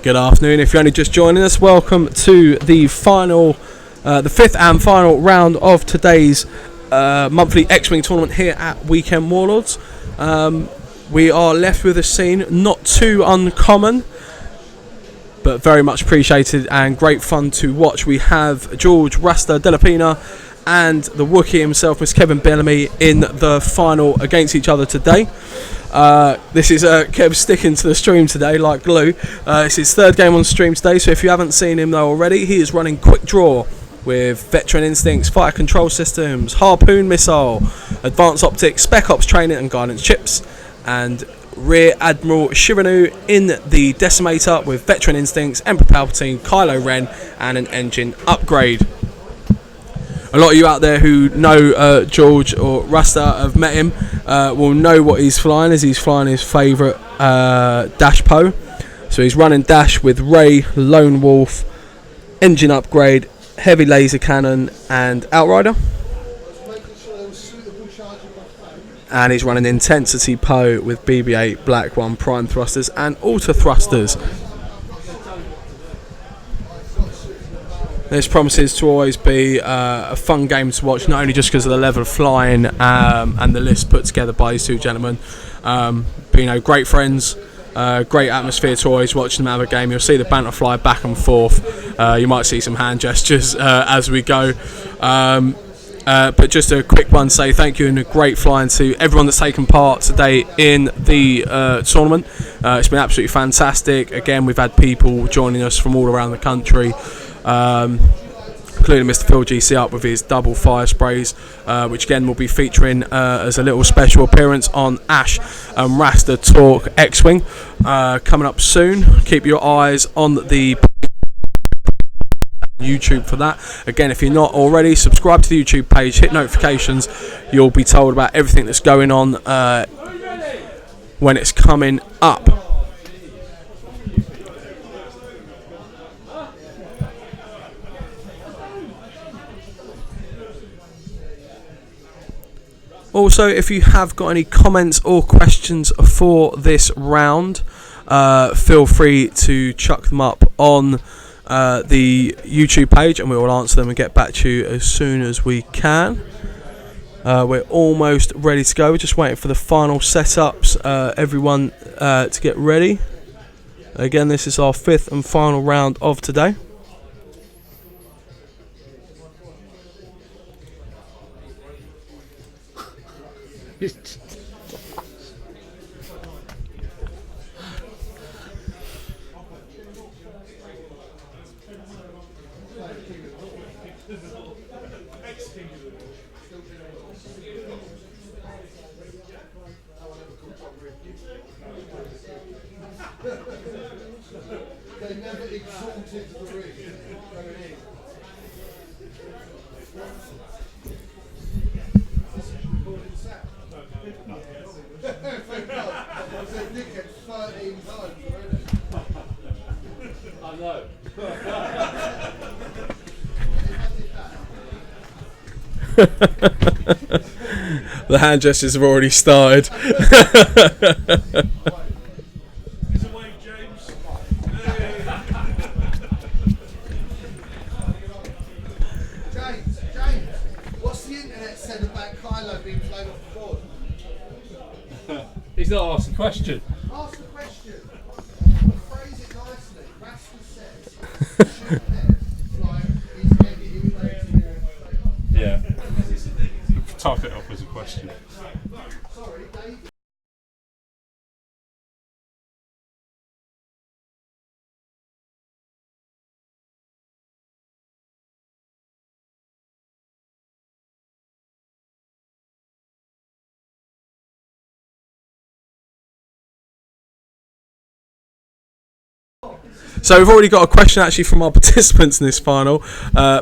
Good afternoon. If you're only just joining us, welcome to the fifth and final round of today's monthly X-Wing tournament here at Weekend Warlords. We are left with a scene not too uncommon, but very much appreciated and great fun to watch. We have George Rasta Delapina and the Wookiee himself, Mr. Kevin Bellamy, in the final against each other today. This is Kev sticking to the stream today like glue. It's his third game on stream today, so if you haven't seen him though already, he is running Quick Draw with Veteran Instincts, Fire Control Systems, Harpoon Missile, Advanced Optics, Spec Ops Training and Guidance Chips, and Rear Admiral Shiranu in the Decimator with Veteran Instincts, Emperor Palpatine, Kylo Ren and an engine upgrade. A lot of you out there who know George or Rasta have met him will know what he's flying, as he's flying his favourite Dash Poe. So he's running Dash with Ray, Lone Wolf, engine upgrade, heavy laser cannon and Outrider. And he's running Intensity Poe with BB-8, Black One, Prime Thrusters and Auto Thrusters. This promises to always be a fun game to watch, not only just because of the level of flying and the list put together by these two gentlemen, but great friends, great atmosphere to always watch them have a game. You'll see the banter fly back and forth. You might see some hand gestures as we go. But just a quick one, say thank you and a great flying to everyone that's taken part today in the tournament. It's been absolutely fantastic. Again, we've had people joining us from all around the country. Including Mr. Phil GC up with his double fire sprays, which again will be featuring as a little special appearance on Ash and Rasta Talk X-Wing coming up soon. Keep your eyes on the YouTube for that. Again, if you're not already, subscribe to the YouTube page, hit notifications. You'll be told about everything that's going on when it's coming up. Also, if you have got any comments or questions for this round, feel free to chuck them up on the YouTube page and we will answer them and get back to you as soon as we can. We're almost ready to go. We're just waiting for the final setups, everyone to get ready. Again, this is our fifth and final round of today. They never exalted the ring. I know. The hand gestures have already started. James, what's the internet said about Kylo being flown off the board? He's not asked a question. Ask the question. Phrase it nicely. Rasta says, he's negative rating. Yeah. Type it up as a question. Sorry, Dave. So we've already got a question actually from our participants in this final,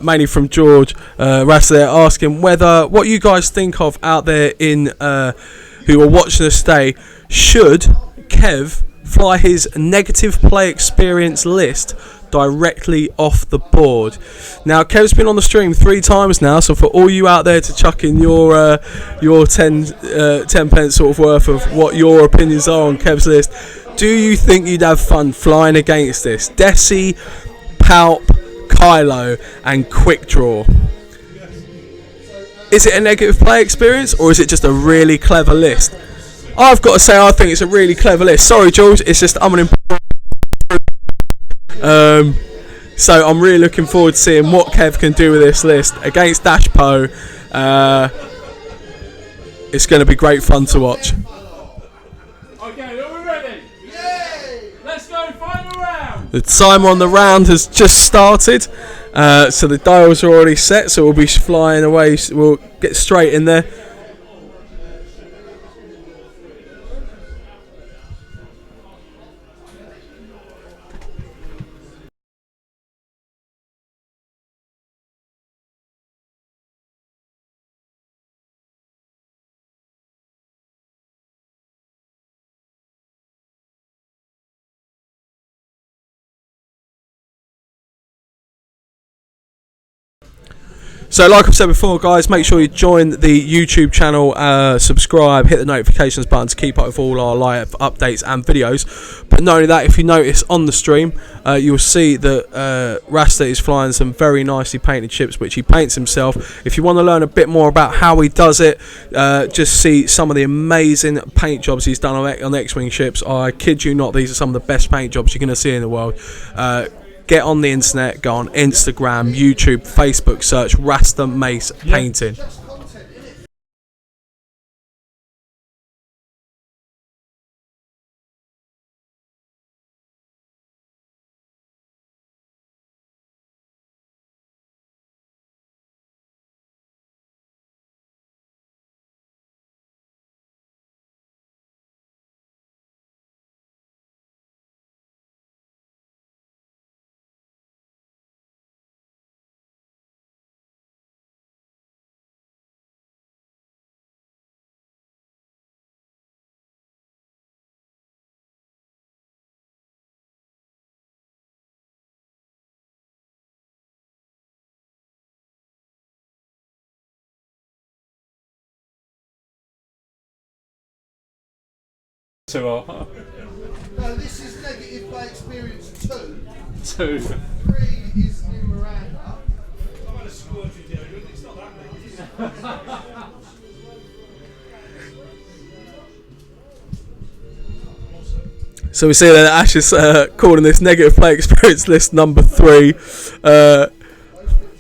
mainly from George Rasta there, asking what you guys think of out there in who are watching us today. Should Kev fly his negative play experience list directly off the board? Now, Kev's been on the stream 3 times now, so for all you out there to chuck in your 10 pence sort of worth of what your opinions are on Kev's list, Do you think you'd have fun flying against this? Desi, Palp, Kylo, and Quick Draw. Is it a negative play experience, or is it just a really clever list? I've got to say, I think it's a really clever list. Sorry, George, it's just I'm an so I'm really looking forward to seeing what Kev can do with this list against Dash Po. It's going to be great fun to watch. Okay, are we ready? Yay! Let's go, final round! The timer on the round has just started, so the dials are already set, so we'll be flying away. We'll get straight in there. So like I've said before, guys, make sure you join the YouTube channel, subscribe, hit the notifications button to keep up with all our live updates and videos. But not only that, if you notice on the stream, you'll see that Rasta is flying some very nicely painted ships, which he paints himself. If you want to learn a bit more about how he does it, just see some of the amazing paint jobs he's done on X-Wing ships. I kid you not, these are some of the best paint jobs you're going to see in the world. Get on the internet, go on Instagram, YouTube, Facebook, search Rasta Maice Painting. Two. No, this is negative play experience 2. 2. 3 is New Miranda. So we see that Ash is calling this negative play experience list number 3.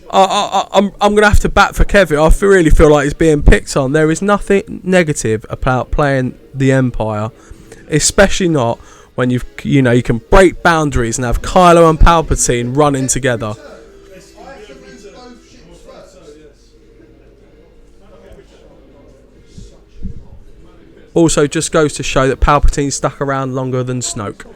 I'm going to have to bat for Kevin. I really feel like he's being picked on. There is nothing negative about playing the Empire, especially not when you can break boundaries and have Kylo and Palpatine running together. Also, just goes to show that Palpatine stuck around longer than Snoke.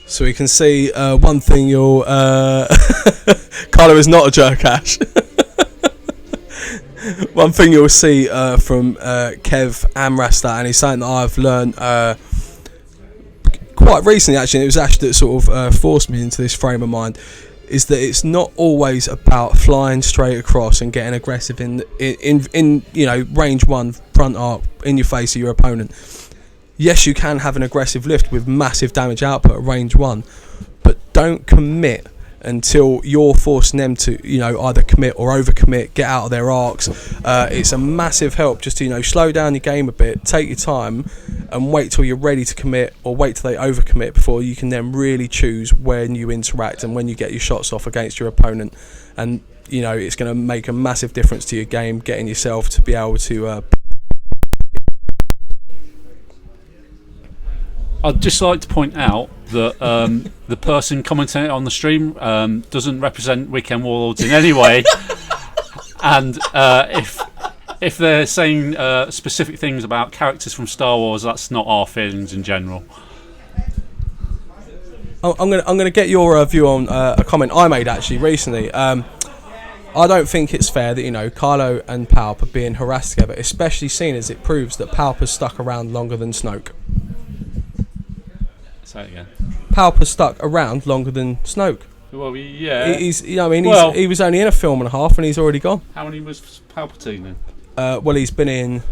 So we can see one thing you'll... Kylo is not a jerk, Ash. One thing you'll see from Kev and Rasta, and it's something that I've learned quite recently, actually, and it was Ash that sort of forced me into this frame of mind, is that it's not always about flying straight across and getting aggressive in range 1 front arc in your face of your opponent. Yes, you can have an aggressive lift with massive damage output at range 1, but don't commit until you're forcing them to, either commit or overcommit, get out of their arcs. It's a massive help just to, slow down your game a bit, take your time, and wait till you're ready to commit, or wait till they overcommit before you can then really choose when you interact and when you get your shots off against your opponent. And, it's going to make a massive difference to your game, getting yourself to be able to... I'd just like to point out that the person commenting on the stream doesn't represent Weekend Warlords in any way, and if they're saying specific things about characters from Star Wars, that's not our feelings in general. I'm gonna get your view on a comment I made actually recently. I don't think it's fair that, you know, Kylo and Palp are being harassed together, especially seeing as it proves that Palp has stuck around longer than Snoke. Say it again. Palp has stuck around longer than Snoke. Well, yeah. He's, you know, I mean, he was only in a film and a half, and he's already gone. How many was Palpatine then? Well, he's been in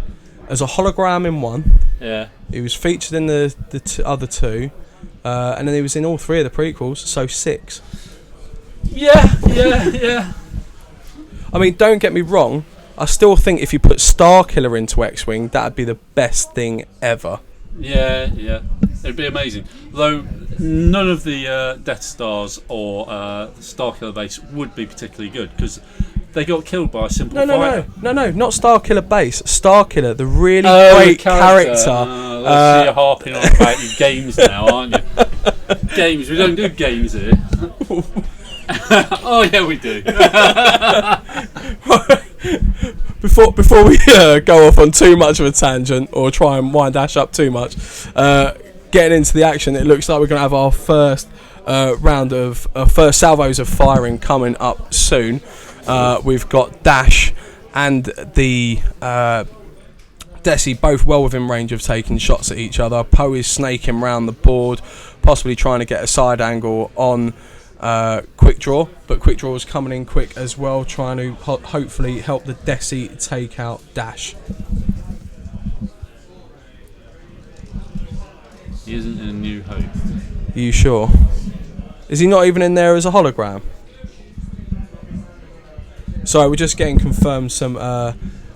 as a hologram in one. Yeah. He was featured in the other two, and then he was in all three of the prequels, so 6. Yeah. I mean, don't get me wrong. I still think if you put Starkiller into X-Wing, that'd be the best thing ever. Yeah. It'd be amazing. Though none of the Death Stars or Starkiller base would be particularly good because they got killed by a simple fighter. No, not Starkiller base. Starkiller, the really great the character. You're harping on about your games now, aren't you? Games. We don't do games here. Oh yeah, we do. Before we go off on too much of a tangent or try and wind Ash up too much, getting into the action, it looks like we're going to have our first round of first salvos of firing coming up soon. We've got Dash and the Desi both well within range of taking shots at each other. Poe is snaking round the board, possibly trying to get a side angle on Quick Draw, but Quick Draw is coming in quick as well, trying to hopefully help the Desi take out Dash. He isn't in A New Hope. Are you sure? Is he not even in there as a hologram? Sorry, we're just getting confirmed some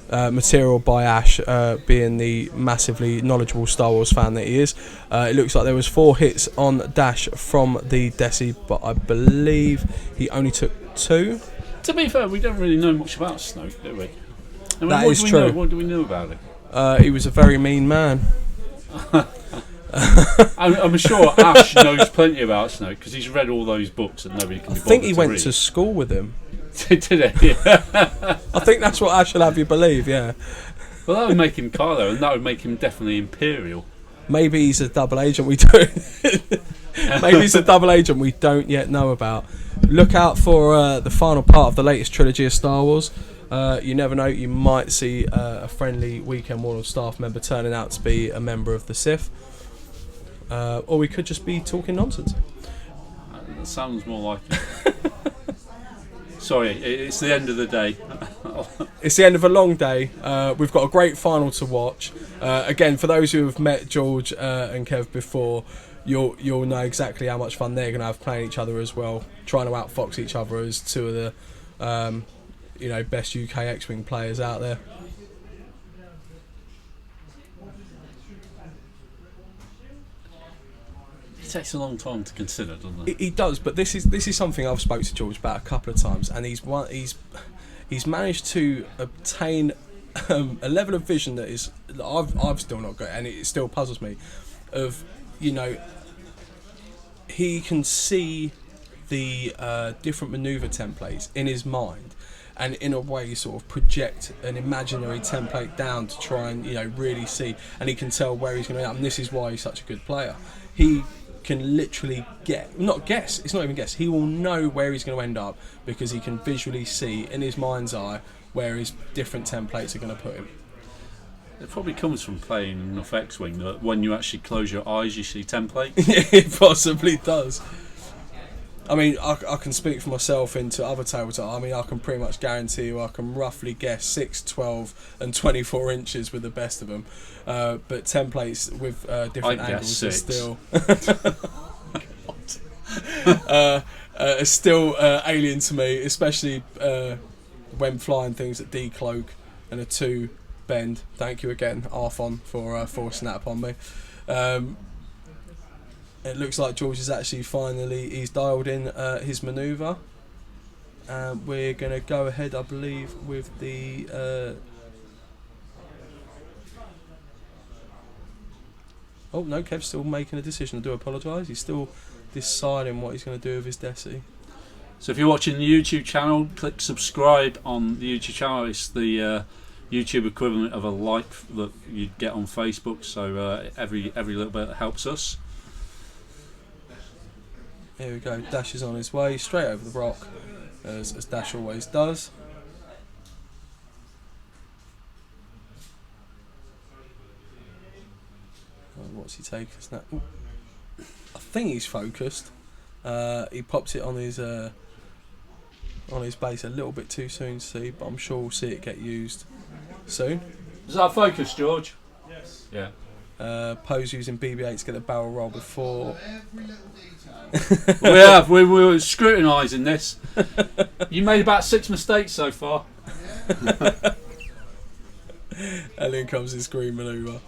material by Ash, being the massively knowledgeable Star Wars fan that he is. It looks like there was 4 hits on Dash from the Desi, but I believe he only took 2. To be fair, we don't really know much about Snoke, do we? I mean, That is true. What do we know about it? He was a very mean man. I'm sure Ash knows plenty about Snoke because he's read all those books that nobody can be bothered to read. I think he went to school with him. Did he? I think that's what Ash will have you believe, yeah. Well, that would make him Kylo, and that would make him definitely Imperial. Maybe he's a double agent we don't. Maybe he's a double agent we don't yet know about. Look out for the final part of the latest trilogy of Star Wars. You never know, you might see a friendly Weekend Warlord staff member turning out to be a member of the Sith. Or we could just be talking nonsense. That sounds more like it. Sorry, it's the end of the day. It's the end of a long day. We've got a great final to watch. Again, for those who have met George and Kev before, you'll know exactly how much fun they're going to have playing each other as well, trying to outfox each other as 2 of the best UK X-Wing players out there. It takes a long time to consider, doesn't it? It does, but this is something I've spoke to George about a couple of times, and he's managed to obtain a level of vision that is I've still not got, and it still puzzles me. Of he can see the different maneuver templates in his mind, and in a way sort of project an imaginary template down to try and really see, and he can tell where he's going to end up, and this is why he's such a good player. He can literally it's not even guess, he will know where he's going to end up because he can visually see in his mind's eye where his different templates are going to put him. It probably comes from playing enough X-Wing that when you actually close your eyes you see templates. It possibly does. I mean, I can speak for myself into other tabletop. I mean, I can pretty much guarantee you I can roughly guess 6, 12 and 24 inches with the best of them. But templates with different angles are still are still alien to me, especially when flying things that decloak and a 2 bend. Thank you again, Arthon, for forcing that upon me. It looks like George is actually he's dialed in his manoeuvre. We're going to go ahead, I believe, with the... Oh, no, Kev's still making a decision. I do apologise. He's still deciding what he's going to do with his Desi. So if you're watching the YouTube channel, click subscribe on the YouTube channel. It's the YouTube equivalent of a like that you'd get on Facebook. So every little bit helps us. Here we go. Dash is on his way straight over the rock, as Dash always does. What's he taking? I think he's focused. He pops it on his base a little bit too soon to see, but I'm sure we'll see it get used soon. Is that focus, George? Yes. Yeah. Poe's using BB-8 to get the barrel roll before. We were scrutinising this. You made about 6 mistakes so far. And then comes his green manoeuvre.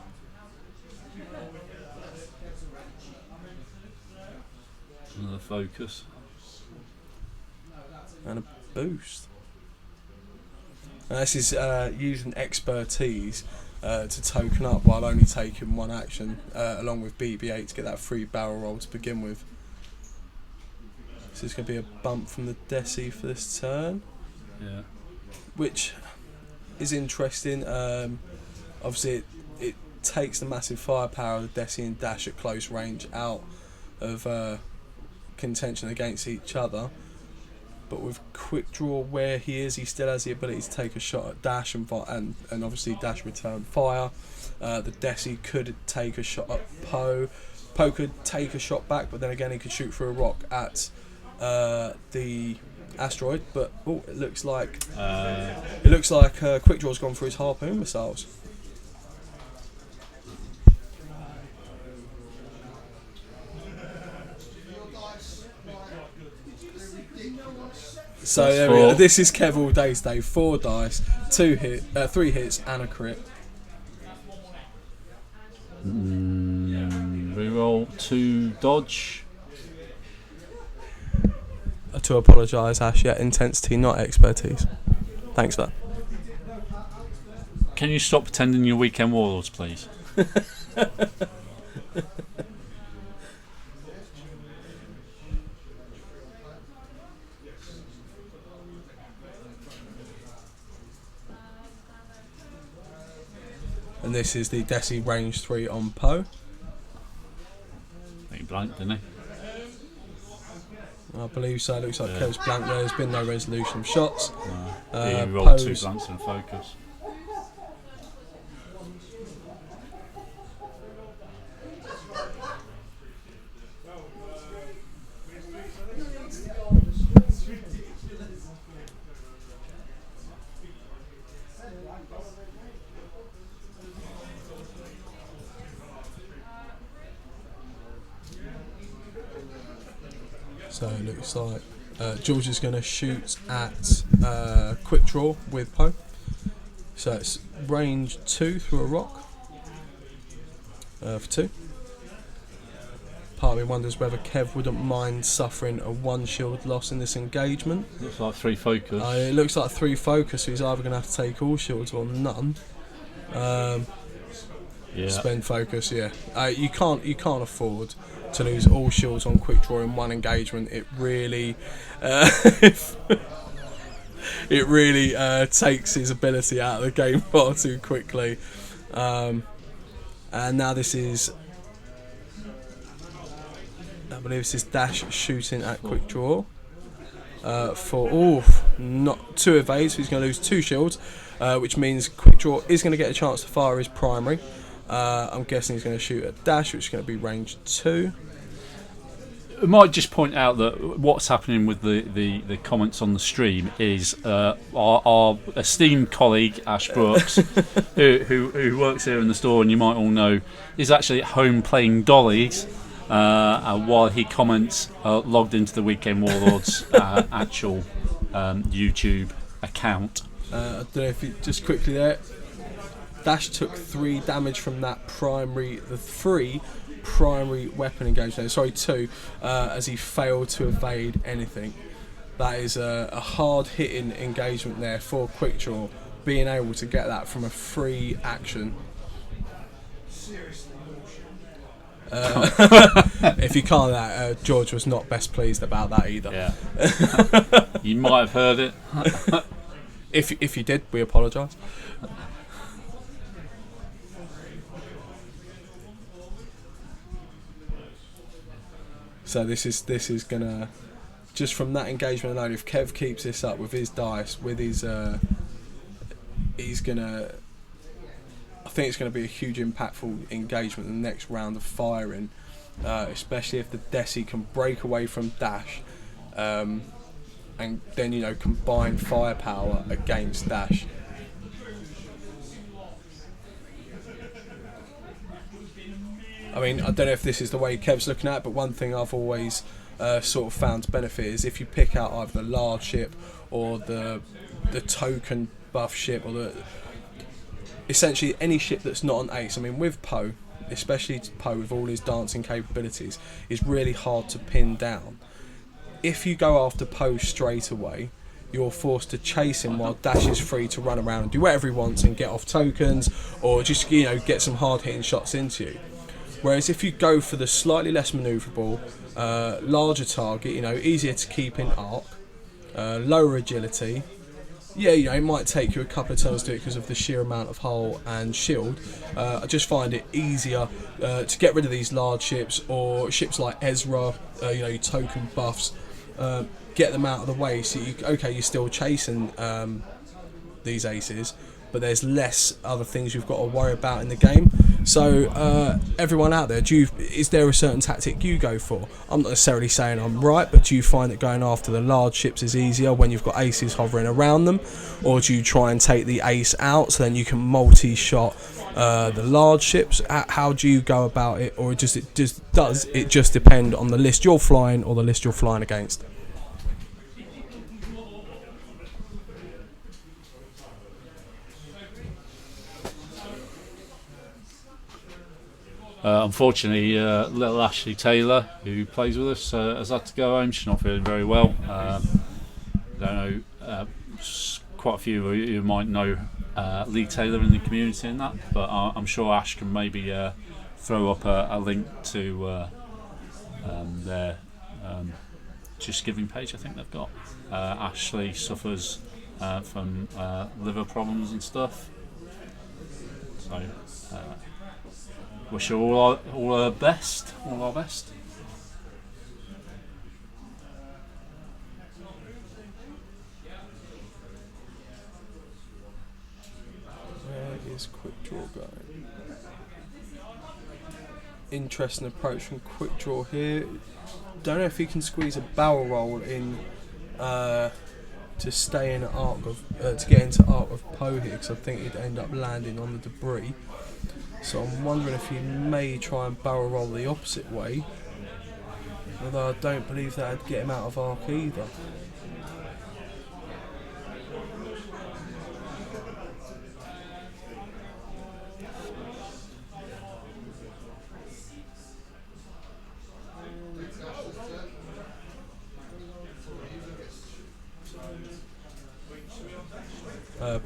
Another focus. And a boost. And this is using expertise to token up while only taking one action, along with BB-8 to get that free barrel roll to begin with. So it's going to be a bump from the Desi for this turn. Yeah. Which is interesting. Obviously, it takes the massive firepower of the Desi and Dash at close range out of contention against each other. But with quick draw where he is, he still has the ability to take a shot at Dash and obviously Dash return fire. The Desi could take a shot at Poe. Poe could take a shot back, but then again he could shoot through a rock at the asteroid. But it looks like quick draw's gone for his harpoon missiles. So there we go. This is Kev all day today. 4 dice, 3 hits and a crit. Reroll 2 dodge. To apologise, Ash. Yeah, intensity, not expertise. Thanks for that. Can you stop pretending you're Weekend Warlords, please? And this is the Desi range 3 on Poe. He blanked, didn't he? I believe so. It looks like Kev's blank. There's been no resolution of shots. No. He rolled 2 blanks and focus. So it looks like George is going to shoot at quick draw with Poe. So it's range 2 through a rock for 2. Part of me wonders whether Kev wouldn't mind suffering a 1 shield loss in this engagement. Looks like 3 focus. It looks like 3 focus, so he's either going to have to take all shields or none. Spend focus, yeah. You can't afford to lose all shields on quick draw in one engagement. It really takes his ability out of the game far too quickly. And now this is, I believe this is Dash shooting at quick draw for not 2 evades, so he's going to lose 2 shields, which means quick draw is going to get a chance to fire his primary. I'm guessing he's going to shoot at Dash, which is going to be range 2. I might just point out that what's happening with the comments on the stream is our esteemed colleague Ash Brooks, who works here in the store, and you might all know, is actually at home playing dollies while he comments logged into the Weekend Warlords actual YouTube account. I don't know if you just quickly there. Dash took 3 damage from that primary, the 3 primary weapon engagement. Sorry, 2, as he failed to evade anything. That is a hard hitting engagement there for quick draw, being able to get that from a free action. If you can't that, George was not best pleased about that either. Yeah. You might have heard it. If you did, we apologise. So this is gonna, just from that engagement alone, if Kev keeps this up with his dice, with his he's gonna, I think it's going to be a huge impactful engagement in the next round of firing, especially if the Desi can break away from Dash, and then combine firepower against Dash. I mean, I don't know if this is the way Kev's looking at it, but one thing I've always sort of found to benefit is if you pick out either the large ship or the token buff ship, or essentially any ship that's not an ace. I mean, with Poe, especially Poe with all his dancing capabilities, is really hard to pin down. If you go after Poe straight away, you're forced to chase him while Dash is free to run around and do whatever he wants and get off tokens, or just get some hard hitting shots into you. Whereas if you go for the slightly less manoeuvrable, larger target, easier to keep in arc, lower agility, it might take you a couple of turns to do it because of the sheer amount of hull and shield. I just find it easier to get rid of these large ships, or ships like Ezra, your token buffs, get them out of the way. So you're still chasing these aces, but there's less other things you've got to worry about in the game. So everyone out there, is there a certain tactic you go for? I'm not necessarily saying I'm right, but do you find that going after the large ships is easier when you've got aces hovering around them, or do you try and take the ace out so then you can multi-shot the large ships? How do you go about it, or does it just depend on the list you're flying or the list you're flying against? Unfortunately, little Ashley Taylor, who plays with us, has had to go home. She's not feeling very well. I don't know, quite a few of you might know Lee Taylor in the community and that, but I'm sure Ash can maybe throw up a link to their Just Giving page. I think they've got. Ashley suffers from liver problems and stuff, so wish her all our best. Where is Quick Draw going? Interesting approach from Quick Draw here. Don't know if he can squeeze a barrel roll in to stay in arc of to get into arc of Poe here, because I think he'd end up landing on the debris. So I'm wondering if he may try and barrel roll the opposite way, although I don't believe that would get him out of arc either.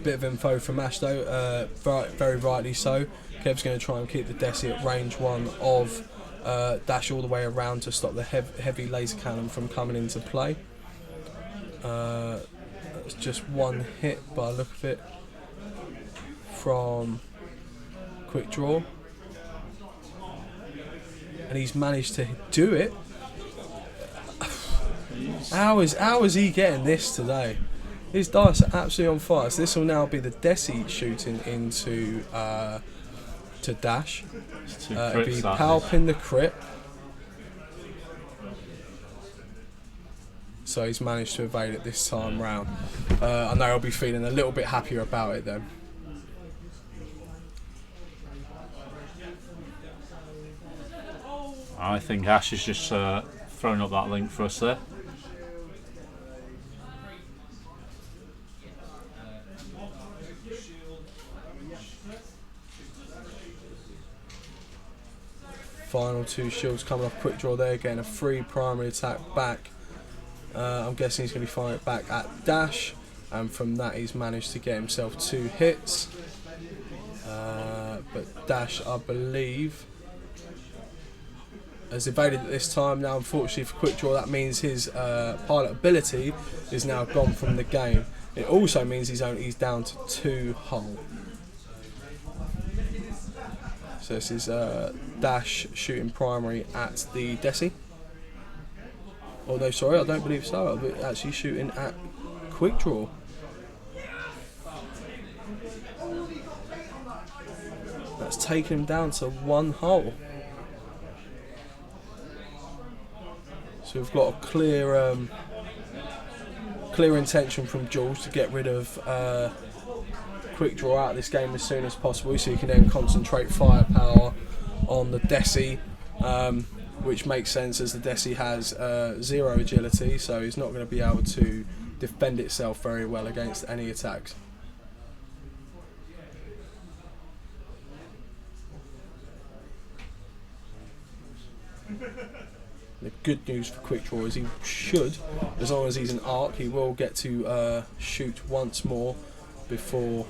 Bit of info from Ash though, very rightly so. Kev's going to try and keep the Desi at range 1 of Dash all the way around to stop the heavy laser cannon from coming into play. That's just one hit by the look of it from Quick Draw, and he's managed to do it. How is he getting this today? His dice are absolutely on fire. So this will now be the Desi shooting into to Dash. It'll be palping the crit. So he's managed to evade it this time round. I know he'll be feeling a little bit happier about it then. I think Ash has just thrown up that link for us there. Final 2 shields coming off Quick Draw there, getting a free primary attack back. I'm guessing he's going to be firing it back at Dash, and from that he's managed to get himself 2 hits. But Dash, I believe, has evaded it this time. Now unfortunately for Quick Draw, that means his pilot ability is now gone from the game. It also means he's down to 2 hull. So this is Dash shooting primary at the Desi. Oh no, sorry, I don't believe so. I'll be actually shooting at quick draw. That's taken him down to 1 hole. So we've got a clear intention from Jules to get rid of quick draw out of this game as soon as possible, so you can then concentrate firepower on the Desi, which makes sense as the Desi has 0 agility, so he's not going to be able to defend itself very well against any attacks. The good news for quick draw is he should, as long as he's an arc, he will get to shoot once more before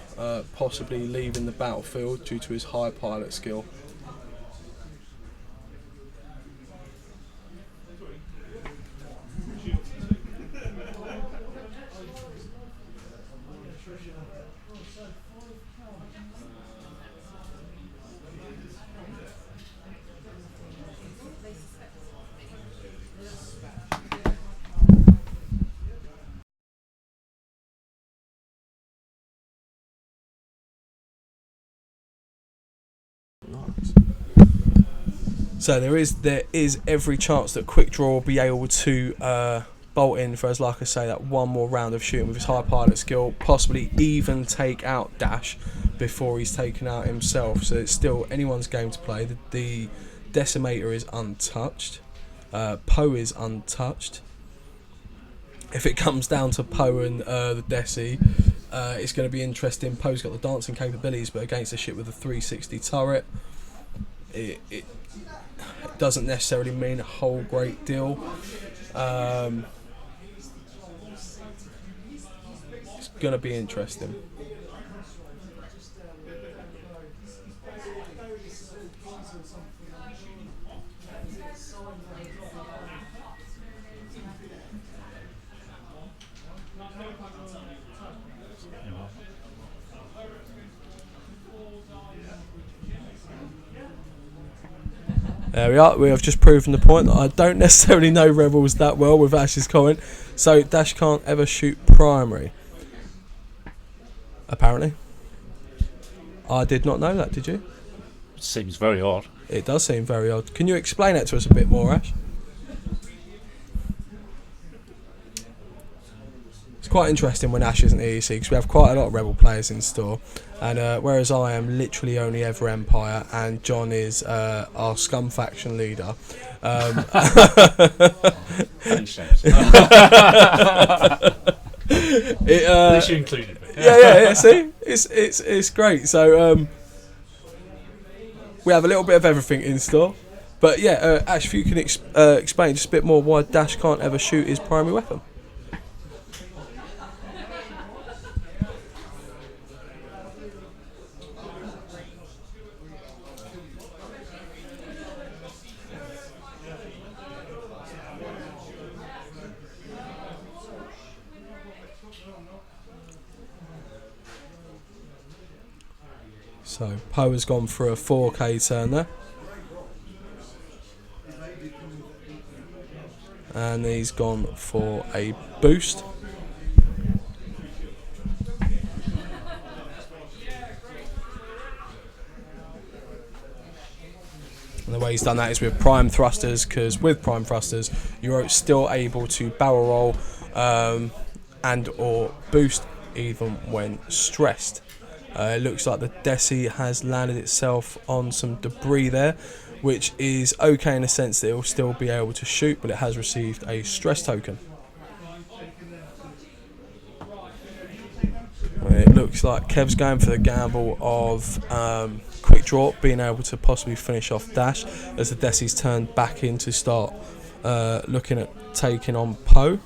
possibly leaving the battlefield due to his high pilot skill. So there is every chance that quick draw will be able to bolt in for, as like I say, that one more round of shooting with his high pilot skill, possibly even take out Dash before he's taken out himself. So it's still anyone's game to play. The Decimator is untouched. Poe is untouched. If it comes down to Poe and the Desi, it's going to be interesting. Poe's got the dancing capabilities, but against a ship with a 360 turret, it doesn't necessarily mean a whole great deal. It's going to be interesting. There we are. We have just proven the point that I don't necessarily know Rebels that well with Ash's comment. So Dash can't ever shoot primary. Apparently. I did not know that, did you? Seems very odd. It does seem very odd. Can you explain it to us a bit more, Ash? It's quite interesting when Ash isn't here, you see, because we have quite a lot of Rebel players in store. And whereas I am literally only ever Empire, and John is our scum faction leader. At least you included me. Yeah. See, it's great. So we have a little bit of everything in store. But yeah, Ash, if you can explain just a bit more why Dash can't ever shoot his primary weapon. So Poe has gone for a 4K turn there. And he's gone for a boost. And the way he's done that is with prime thrusters, because with prime thrusters you're still able to barrel roll and or boost even when stressed. It looks like the Desi has landed itself on some debris there, which is okay in the sense that it will still be able to shoot, but it has received a stress token. It looks like Kev's going for the gamble of quick draw, being able to possibly finish off Dash, as the Desi's turned back in to start looking at taking on Poe.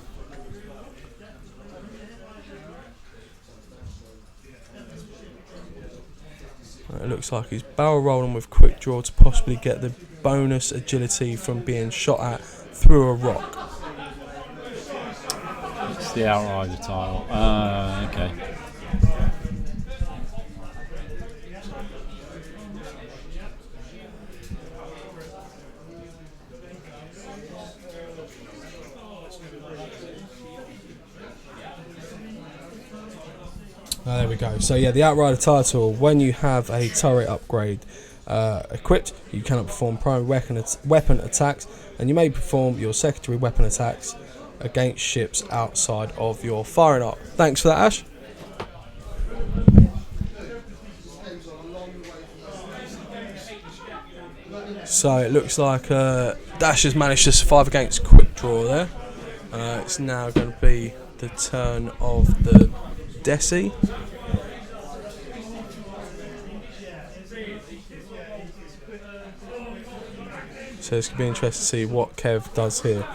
It looks like he's barrel rolling with quick draw to possibly get the bonus agility from being shot at through a rock. It's the Outrider tile. Okay. There we go. So yeah, the Outrider title. When you have a turret upgrade equipped, you cannot perform primary weapon attacks, and you may perform your secondary weapon attacks against ships outside of your firing arc. Thanks for that, Ash. So it looks like Dash has managed to survive against quick draw there. It's now going to be the turn of the Desi. So it's going to be interesting to see what Kev does here.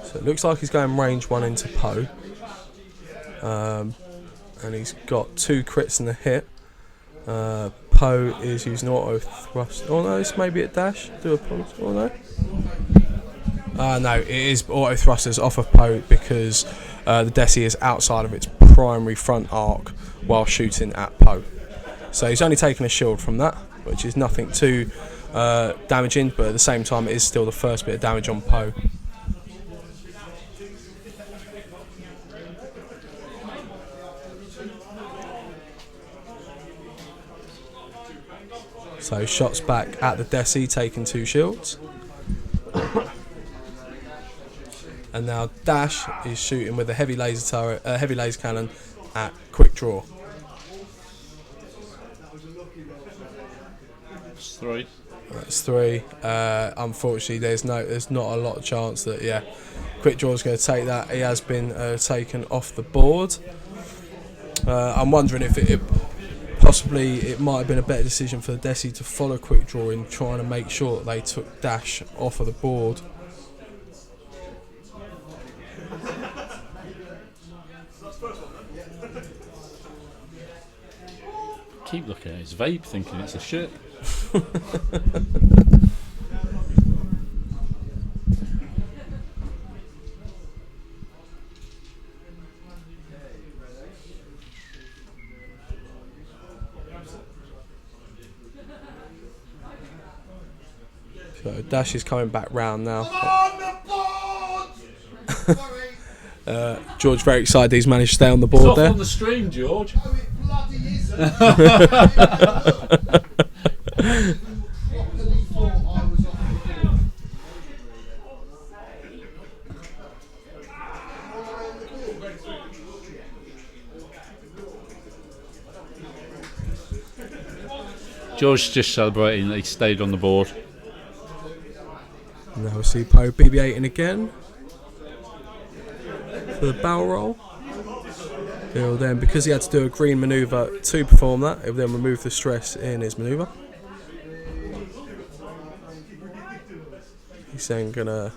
So it looks like he's going range 1 into Poe. And he's got 2 crits in the hit. Poe is using auto thrust. Oh no, this may be a dash. Do apologize. Oh no. No, it is auto thrusters off of Poe because the Desi is outside of its primary front arc while shooting at Poe. So he's only taken a shield from that, which is nothing too damaging, but at the same time it is still the first bit of damage on Poe. So shots back at the Desi, taking 2 shields. And now Dash is shooting with a heavy laser turret, heavy laser cannon at quick draw. That's 3. That's 3. Unfortunately, there's not a lot of chance that quick draw is going to take that. He has been taken off the board. I'm wondering if possibly it might have been a better decision for the Desi to follow quick draw in trying to make sure that they took Dash off of the board. Keep looking at his vape, thinking it's a ship. So Dash is coming back round now. On the board! George very excited he's managed to stay on the board It's there. off on the stream, George. Oh, it bloody isn't. Properly thought I was off the board. George's just celebrating that he stayed on the board. Now we see Poe BB-8ing again for the barrel roll. He'll then, because he had to do a green manoeuvre to perform that, he'll then remove the stress in his manoeuvre. He's then gonna.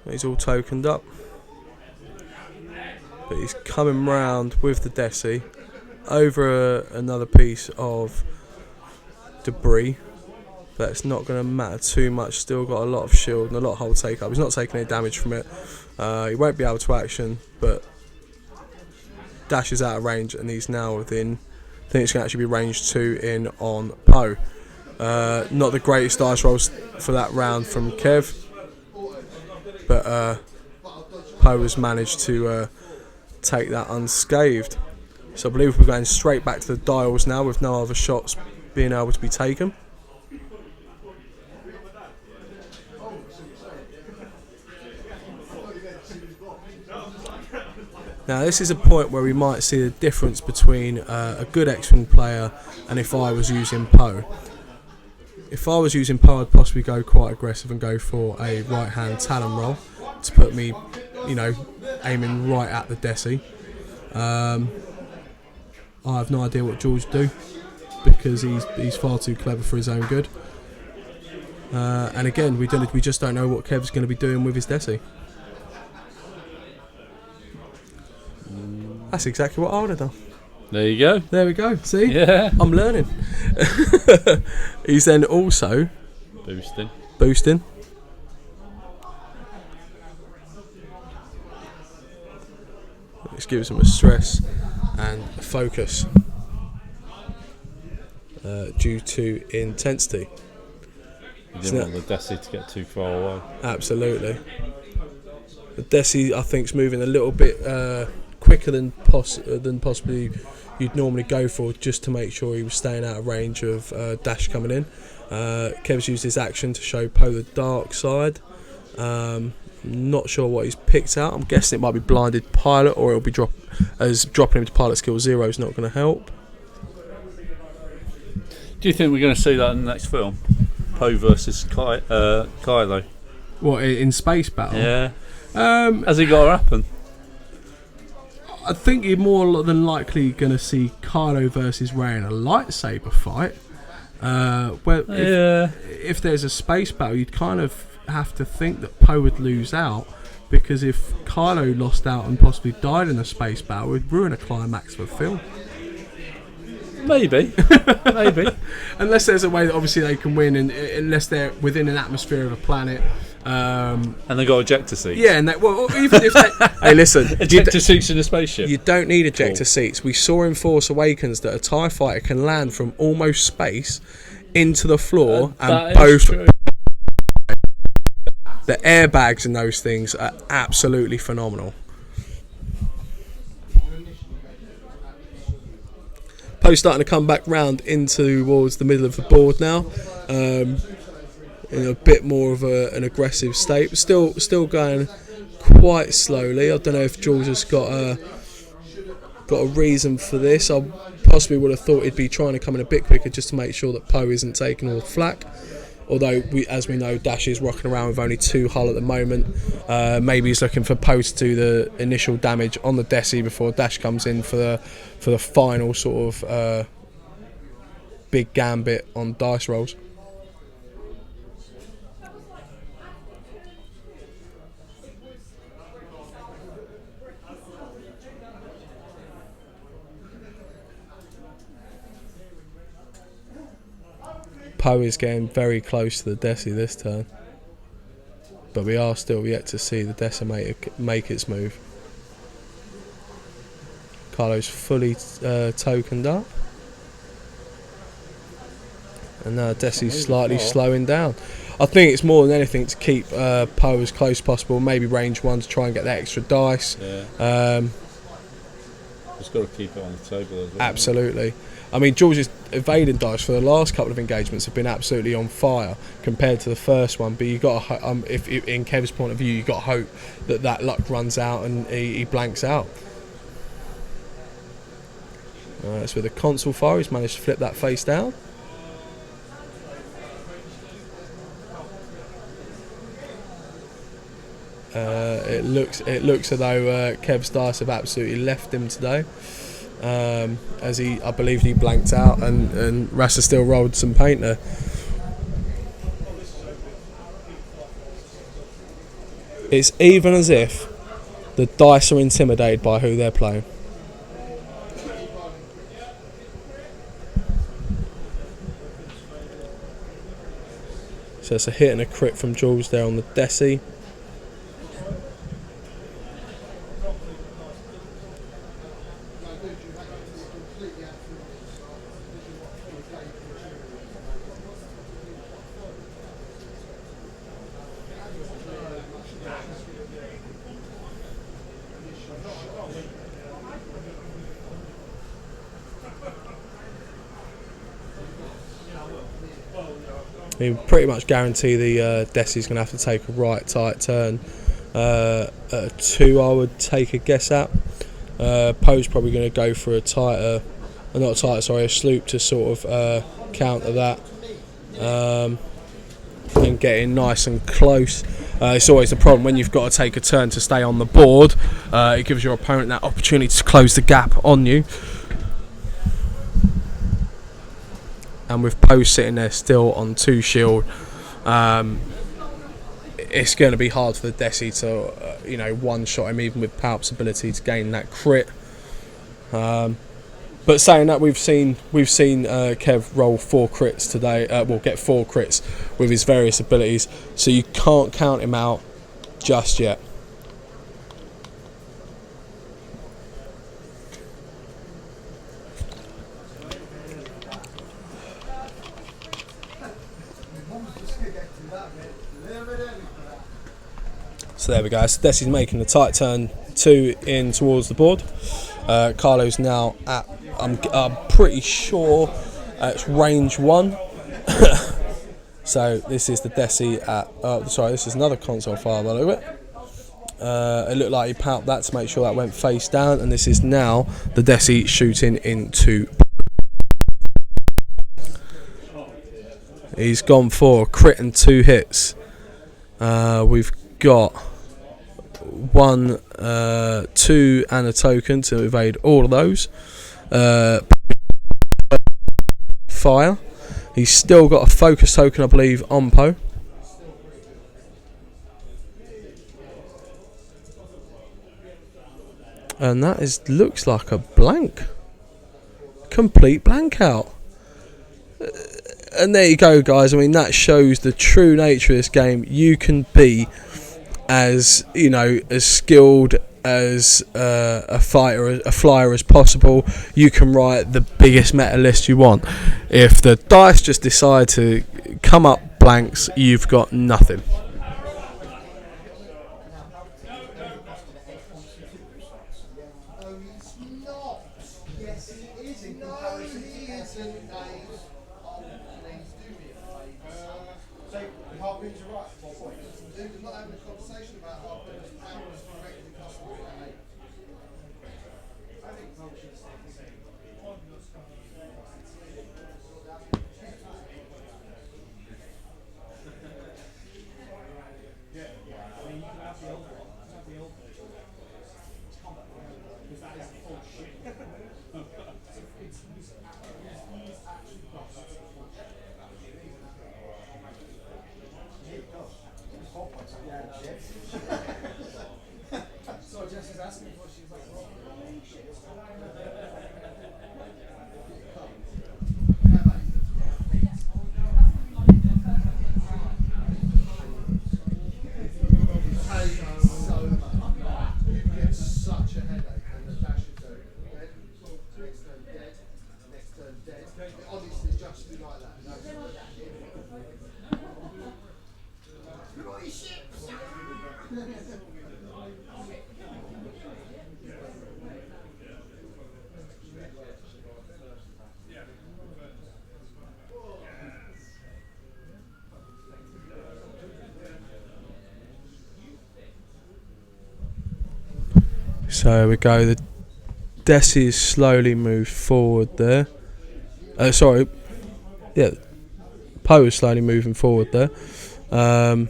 He's all tokened up, but he's coming round with the Desi over another piece of debris. But it's not going to matter too much. Still got a lot of shield and a lot of hull take up. He's not taking any damage from it. He won't be able to action, but Dash is out of range and he's now within. I think it's going to actually be range 2 in on Poe. Not the greatest dice rolls for that round from Kev, but Poe has managed to take that unscathed. So I believe we're going straight back to the dials now with no other shots being able to be taken. Now this is a point where we might see the difference between a good X-Wing player and if I was using Poe. If I was using Poe, I'd possibly go quite aggressive and go for a right-hand Talon roll to put me, aiming right at the Desi. I have no idea what George would do because he's far too clever for his own good. And again, we just don't know what Kev's going to be doing with his Desi. That's exactly what I would have done. There you go. There we go. See? Yeah. I'm learning. He's then also boosting. Which gives him a stress and a focus. due to intensity. You didn't want the Desi to get too far away. Absolutely. The Desi, I think, is moving a little bit quicker than possibly you'd normally go for, just to make sure he was staying out of range of Dash coming in. Kev's used his action to show Poe the dark side. Not sure what he's picked out. I'm guessing it might be blinded pilot, or it'll be dropping him to pilot skill 0 is not going to help. Do you think we're going to see that in the next film? Poe versus Kylo. What, in space battle? Yeah. Has he got to happen? I think you're more than likely going to see Kylo versus Rey in a lightsaber fight. If there's a space battle, you'd kind of have to think that Poe would lose out, because if Kylo lost out and possibly died in a space battle, it would ruin a climax for a film. Maybe. Unless there's a way that obviously they can win, and unless they're within an atmosphere of a planet. And they got ejector seats. Yeah, and even if they... Hey, listen. Ejector seats in a spaceship. You don't need ejector seats. We saw in Force Awakens that a TIE fighter can land from almost space into the floor, and both... The airbags and those things are absolutely phenomenal. Poe starting to come back round into towards the middle of the board now, in a bit more of an aggressive state, but still going quite slowly. I don't know if George has got a reason for this. I possibly would have thought he'd be trying to come in a bit quicker, just to make sure that Poe isn't taking all the flack. Although, as we know, Dash is rocking around with only 2 hull at the moment. Maybe he's looking for Poe to do the initial damage on the Desi before Dash comes in for the final sort of big gambit on dice rolls. Poe is getting very close to the Desi this turn, but we are still yet to see the Decimator make its move. Kylo's fully tokened up, and now Desi's slightly slowing down. I think it's more than anything to keep Poe as close as possible, maybe range 1 to try and get that extra dice. Yeah. Just got to keep it on the table as well. Absolutely. I mean, George's evading dice for the last couple of engagements have been absolutely on fire compared to the first one. But you got if in Kev's point of view, you got to hope that luck runs out and he blanks out. It's with the console fire. He's managed to flip that face down. It looks as though Kev's dice have absolutely left him today. As I believe he blanked out, and Rasta still rolled some paint there. It's even as if the dice are intimidated by who they're playing. So it's a hit and a crit from Jules there on the Desi. You pretty much guarantee the Desi's going to have to take a right tight turn. At a 2, I would take a guess at. Poe's probably going to go for a sloop to sort of counter that. And getting nice and close. It's always the problem when you've got to take a turn to stay on the board. It gives your opponent that opportunity to close the gap on you. And with Poe sitting there still on 2 shield, it's going to be hard for the Desi to, one-shot him, even with Palp's ability to gain that crit. But saying that, we've seen Kev roll 4 crits today. Get 4 crits with his various abilities, so you can't count him out just yet. So there we go. So Desi's making a tight turn 2 in towards the board. Carlo's now at, I'm pretty sure it's range 1. So this is the Desi at, sorry, this is another console file by the look of it. It looked like he popped that to make sure that went face down, and this is now the Desi shooting into. He's gone for a crit and 2 hits. We've got 1, 2 and a token to evade all of those. Fire. He's still got a focus token, I believe, on Poe. And that looks like a blank. Complete blank out. And there you go, guys. I mean, that shows the true nature of this game. You can be as skilled as a flyer as possible. You can write the biggest meta list you want. If the dice just decide to come up blanks, you've got nothing. So we go, the Desi is slowly moved forward there. Poe is slowly moving forward there. And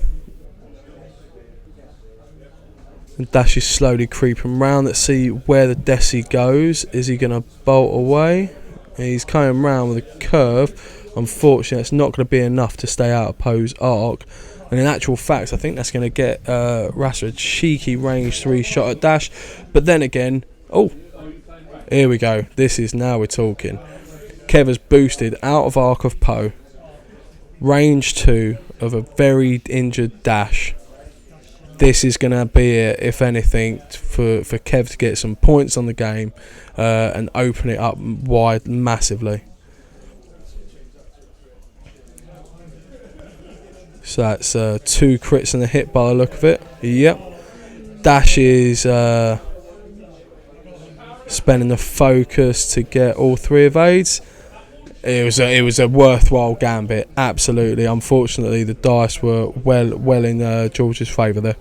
Dash is slowly creeping round. Let's see where the Desi goes. Is he going to bolt away? He's coming round with a curve. Unfortunately, it's not going to be enough to stay out of Poe's arc. And in actual fact, I think that's going to get Rasta a cheeky range 3 shot at Dash. But then again, here we go. Now we're talking. Kev has boosted out of arc of Poe. Range 2 of a very injured Dash. This is going to be it, if anything, for Kev to get some points on the game and open it up wide massively. So that's 2 crits and a hit by the look of it. Yep. Dash is spending the focus to get all 3 evades. It was a worthwhile gambit, absolutely. Unfortunately, the dice were well in George's favour there.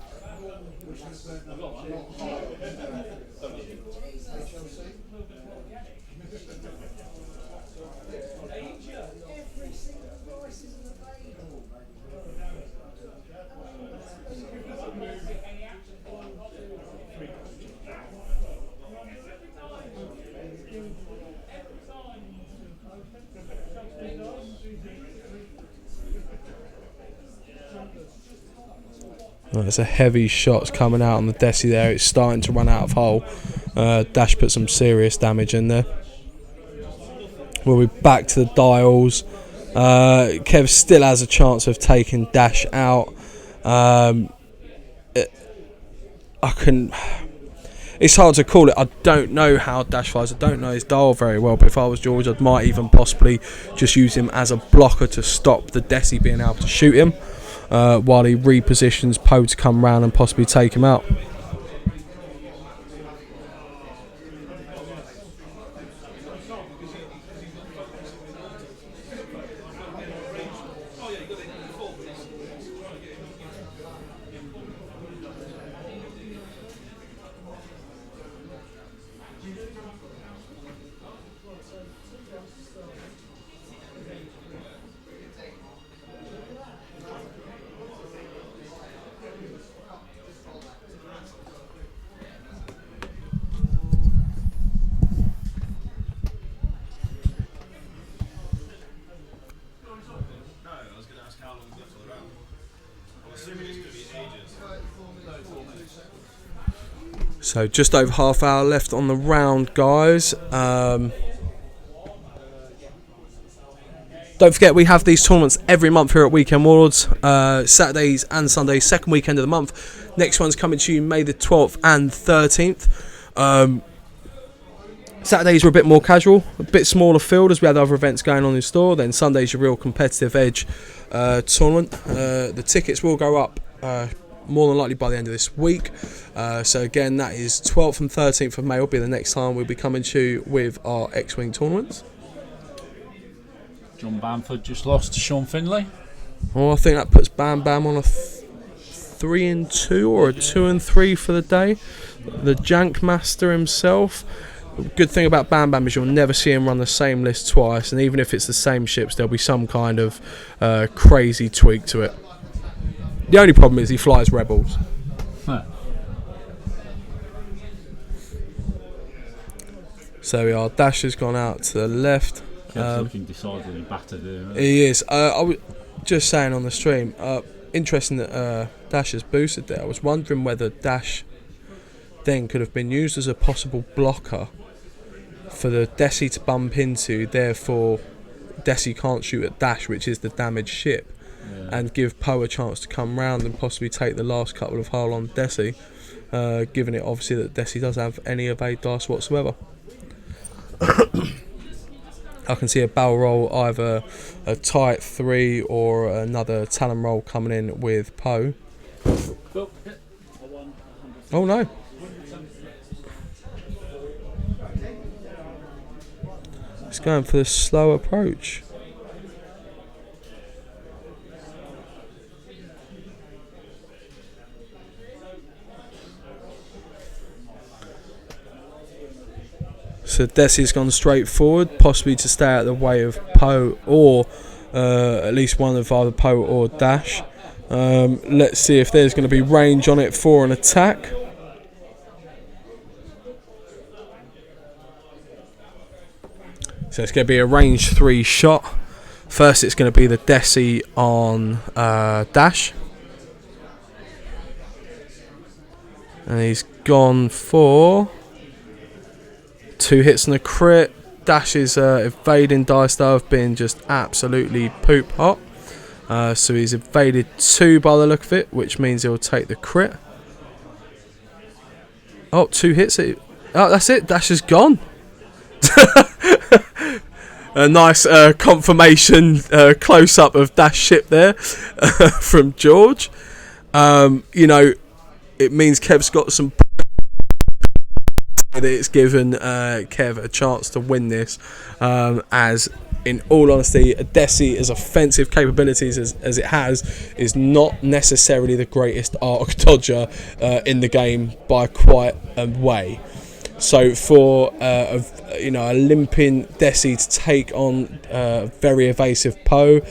There's a heavy shots coming out on the Desi there. It's starting to run out of hole. Dash put some serious damage in there. We'll be back to the dials. Kev still has a chance of taking Dash out. It's hard to call it. I don't know how Dash flies. I don't know his dial very well. But if I was George, I might even possibly just use him as a blocker to stop the Desi being able to shoot him. while he repositions Poe to come round and possibly take him out. So just over half hour left on the round, guys. Don't forget, we have these tournaments every month here at Weekend Warlords. Saturdays and Sundays, second weekend of the month. Next one's coming to you May the 12th and 13th. Saturdays were a bit more casual, a bit smaller field as we had other events going on in store. Then Sunday's your real competitive edge tournament. The tickets will go up more than likely by the end of this week. So again, that is 12th and 13th of May will be the next time we'll be coming to you with our X-Wing tournaments. John Bamford just lost to Sean Finlay. Oh, I think that puts Bam Bam on a 3-2 or a 2-3 for the day. The Jank Master himself. The good thing about Bam Bam is you'll never see him run the same list twice, and even if it's the same ships, there'll be some kind of crazy tweak to it. The only problem is he flies Rebels. Huh. So we are. Dash has gone out to the left. Looking decidedly battered here. He is. I was just saying on the stream, interesting that Dash has boosted there. I was wondering whether Dash then could have been used as a possible blocker for the Desi to bump into, therefore Desi can't shoot at Dash, which is the damaged ship, and give Poe a chance to come round and possibly take the last couple of hull on Desi, given it obviously that Desi doesn't have any evade dice whatsoever. I can see a barrel roll, either a tight 3 or another Talon roll coming in with Poe. Oh no. He's going for the slow approach. So Desi's gone straight forward, possibly to stay out of the way of Poe or at least one of either Poe or Dash. Let's see if there's going to be range on it for an attack. So it's going to be a range 3 shot. First it's going to be the Desi on Dash. And he's gone for 2 hits and a crit. Dash's evading dice though have been just absolutely poop hot. So he's evaded 2 by the look of it, which means he'll take the crit. Oh, 2 hits. Oh, that's it. Dash is gone. A nice confirmation close-up of Dash ship there from George. You know, it means Kev's got some... that it's given Kev a chance to win this, as in all honesty, a Desi as offensive capabilities as it has is not necessarily the greatest arc dodger in the game by quite a way. So for a limping Desi to take on very evasive Poe,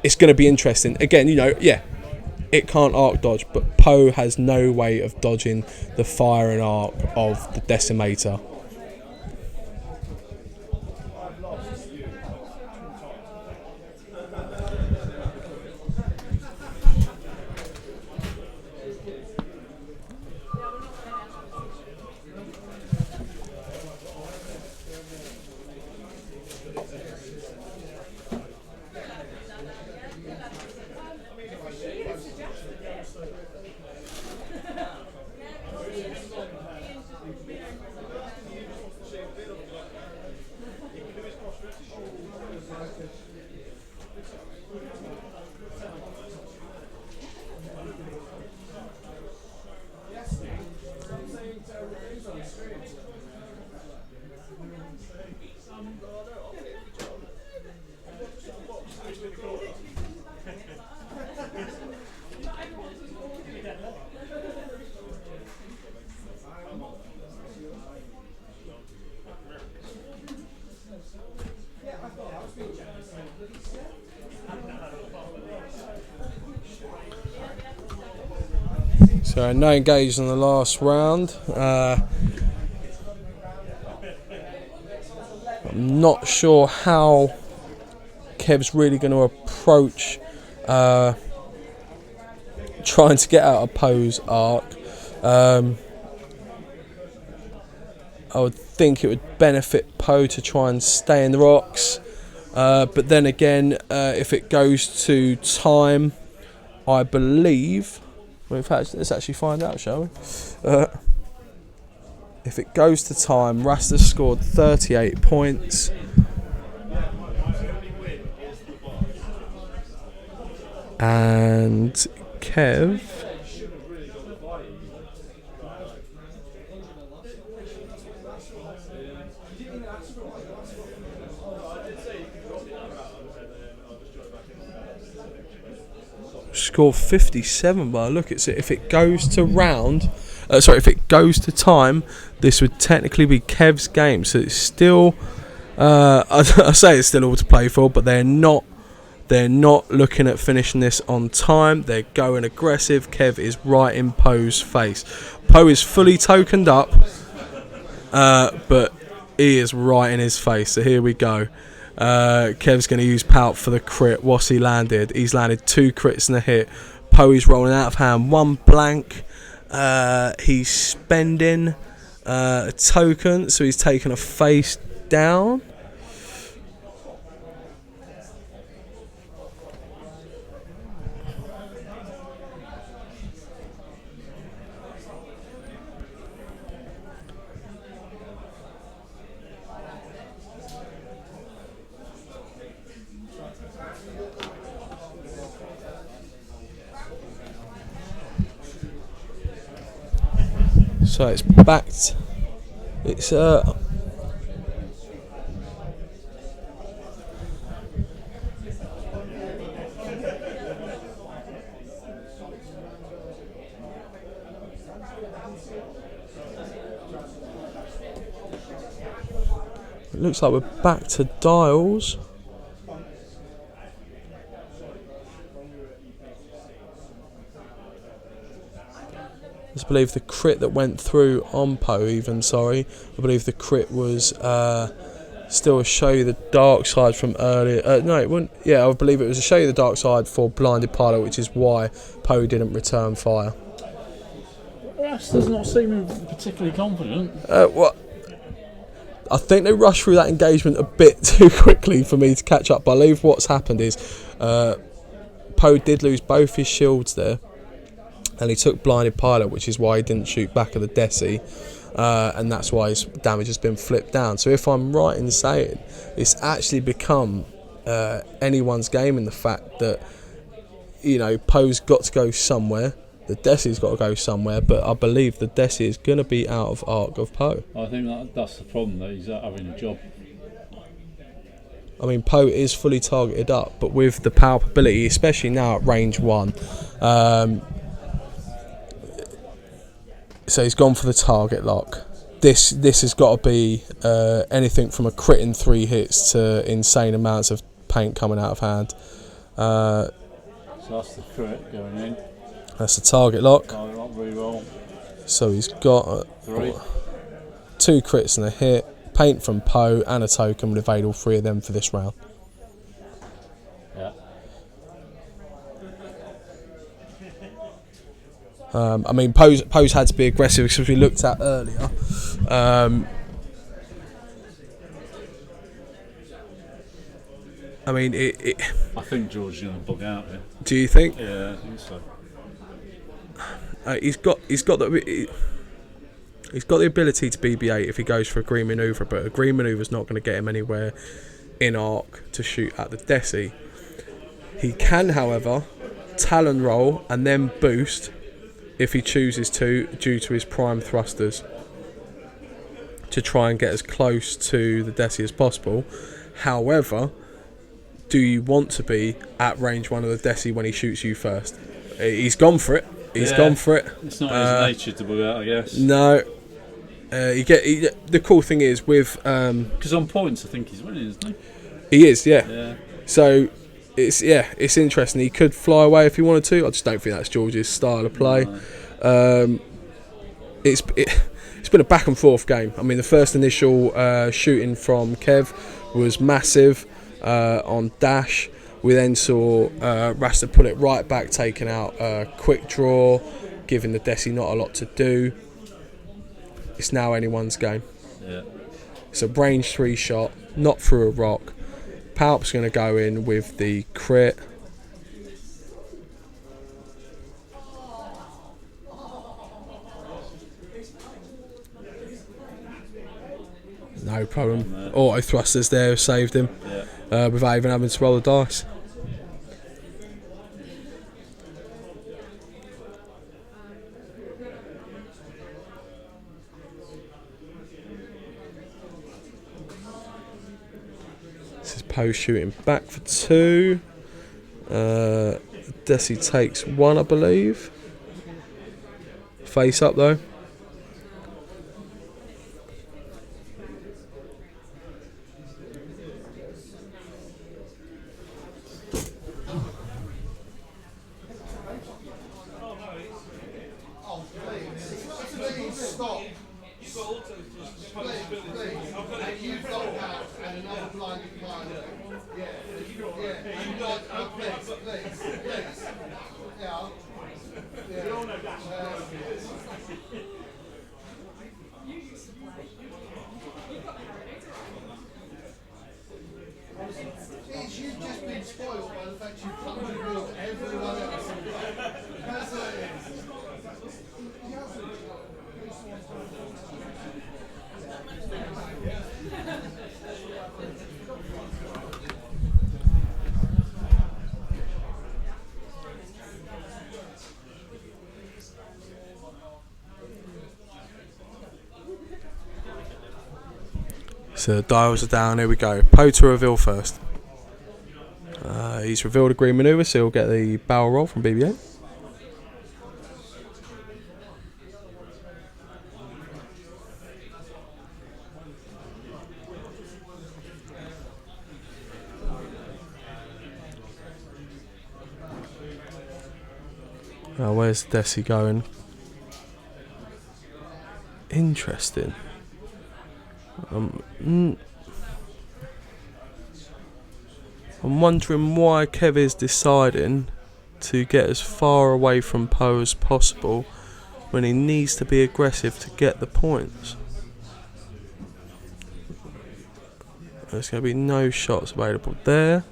it's going to be interesting. Again, it can't arc dodge, but Poe has no way of dodging the fire and arc of the Decimator. So no engaged in the last round. I'm not sure how Kev's really going to approach trying to get out of Poe's arc. I would think it would benefit Poe to try and stay in the rocks, but then again, if it goes to time, I believe. Well, in fact, let's actually find out, shall we? If it goes to time, Rasta scored 38 points. And Kev scored 57 by look at it. If it goes to if it goes to time, this would technically be Kev's game. So it's still, I say it's still all to play for, but they're not looking at finishing this on time. They're going aggressive. Kev is right in Poe's face. Poe is fully tokened up, but he is right in his face. So here we go. Kev's going to use Pout for the crit. What's he landed? He's landed 2 crits and a hit. Poe is rolling out of hand. 1 blank. He's spending a token, so he's taken a face down. So it's backed. It's it looks like we're back to dials. I believe the crit that went through on Poe, I believe the crit was still a show you the dark side from earlier. No, it wouldn't. Yeah, I believe it was a show you the dark side for blinded pilot, which is why Poe didn't return fire. Rasta's not seeming particularly confident. I think they rushed through that engagement a bit too quickly for me to catch up. But I believe what's happened is Poe did lose both his shields there. And he took blinded pilot, which is why he didn't shoot back at the Desi, and that's why his damage has been flipped down. So if I'm right in saying it's actually become anyone's game in the fact that, you know, Poe's got to go somewhere, the Desi's got to go somewhere, but I believe the Desi is going to be out of arc of Poe. I think that's the problem, that he's having a job. I mean, Poe is fully targeted up, but with the palpability, especially now at range 1, so he's gone for the target lock. This has got to be anything from a crit in 3 hits to insane amounts of paint coming out of hand. So that's the crit going in. That's the target lock. Target lock reroll. So he's got 3. 2 crits and a hit. Paint from Poe and a token would evade all 3 of them for this round. Yeah. I mean, Poe's had to be aggressive because we looked at earlier. I mean, I think George is going to bug out here. Do you think? Yeah, I think so. He's got the ability to BB-8 if he goes for a green manoeuvre, but a green manoeuvre is not going to get him anywhere in arc to shoot at the Desi. He can, however, Talon roll and then boost if he chooses to, due to his prime thrusters, to try and get as close to the Desi as possible. However, do you want to be at range 1 of the Desi when he shoots you first? He's gone for it. He's gone for it. It's not his nature to bug out, I guess. No. The cool thing is with because on points I think he's winning, isn't he? He is, yeah. So it's interesting. He could fly away if he wanted to. I just don't think that's George's style of play. It's been a back and forth game. I mean, the first initial shooting from Kev was massive on dash. We then saw Rasta pull it right back, taking out a quick draw, giving the Desi not a lot to do. It's now anyone's game. Yeah. It's a range 3 shot, not through a rock. Palp's going to go in with the crit. No problem. Auto thrusters there saved him without even having to roll the dice. This is Poe shooting back for 2. Desi takes 1, I believe. Face up though. Stop. You've got that and another blinding pilot. Please. You've just been spoiled by the fact you've come to build everyone else. That's what it is. So dials are down, here we go. Poe to reveal first. He's revealed a green manoeuvre, so he'll get the barrel roll from BB-8. Where's Desi going? Interesting. I'm wondering why Kev is deciding to get as far away from Poe as possible when he needs to be aggressive to get the points. There's going to be no shots available there.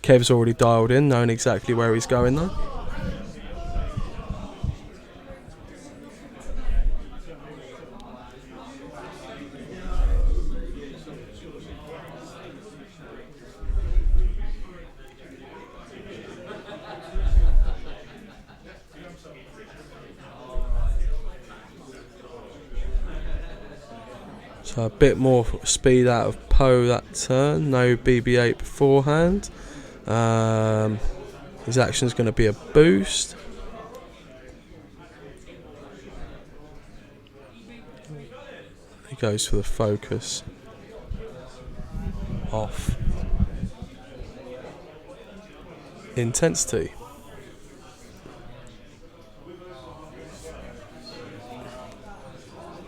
Kev's already dialed in, knowing exactly where he's going though. So a bit more speed out of Poe that turn, no BB-8 beforehand. His action's going to be a boost. He goes for the focus. Off. Intensity.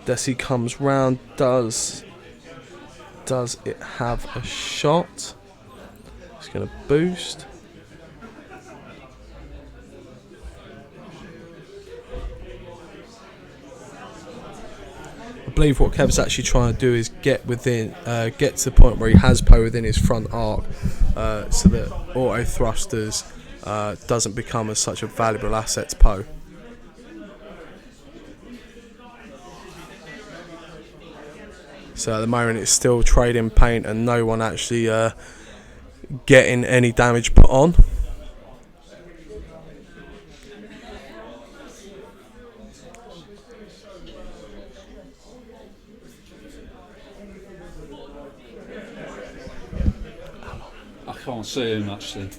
Desi comes round, does it have a shot? It's going to boost. I believe what Kev's actually trying to do is get to the point where he has Poe within his front arc, so that auto thrusters doesn't become as such a valuable asset to Poe. So at the moment it's still trading paint and no one actually getting any damage put on. I can't see him actually.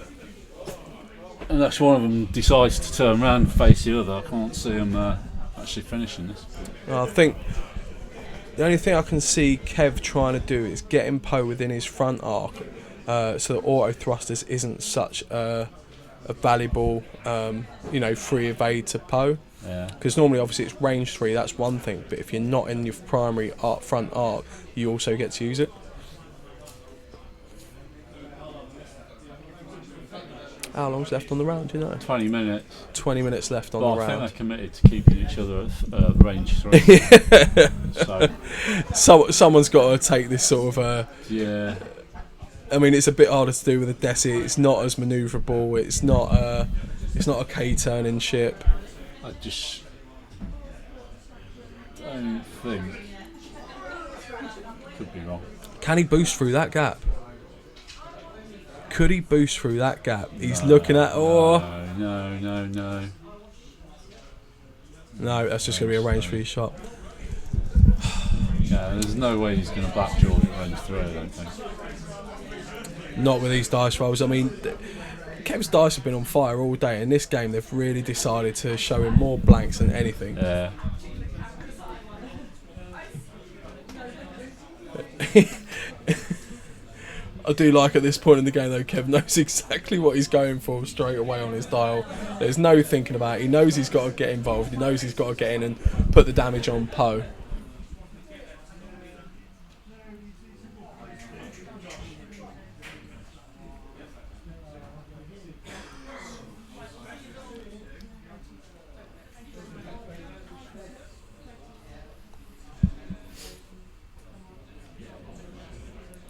Unless one of them decides to turn around and face the other, I can't see him actually finishing this. I think the only thing I can see Kev trying to do is getting Poe within his front arc, so that auto thrusters isn't such a valuable, free evade to Poe. Yeah. Because normally, obviously, it's range 3. That's one thing. But if you're not in your primary front arc, you also get to use it. How long's left on the round? Do you know? 20 minutes. 20 minutes left on Well, the I think round. they're committed to keeping each other at range 3. So Someone's got to take this sort of. yeah. I mean, it's a bit harder to do with a Desi. It's not as manoeuvrable. It's not a K-turning ship. I just don't think. Could be wrong. Can he boost through that gap? Could he boost through that gap? He's looking at. No. No, that's just going to be a range 3 shot. Yeah, there's no way he's going to back George at range 3, I don't think. Not with these dice rolls. I mean, Kev's dice have been on fire all day. In this game, they've really decided to show him more blanks than anything. Yeah. I do like at this point in the game though, Kev knows exactly what he's going for straight away on his dial. There's no thinking about it. He knows he's got to get involved. He knows he's got to get in and put the damage on Poe.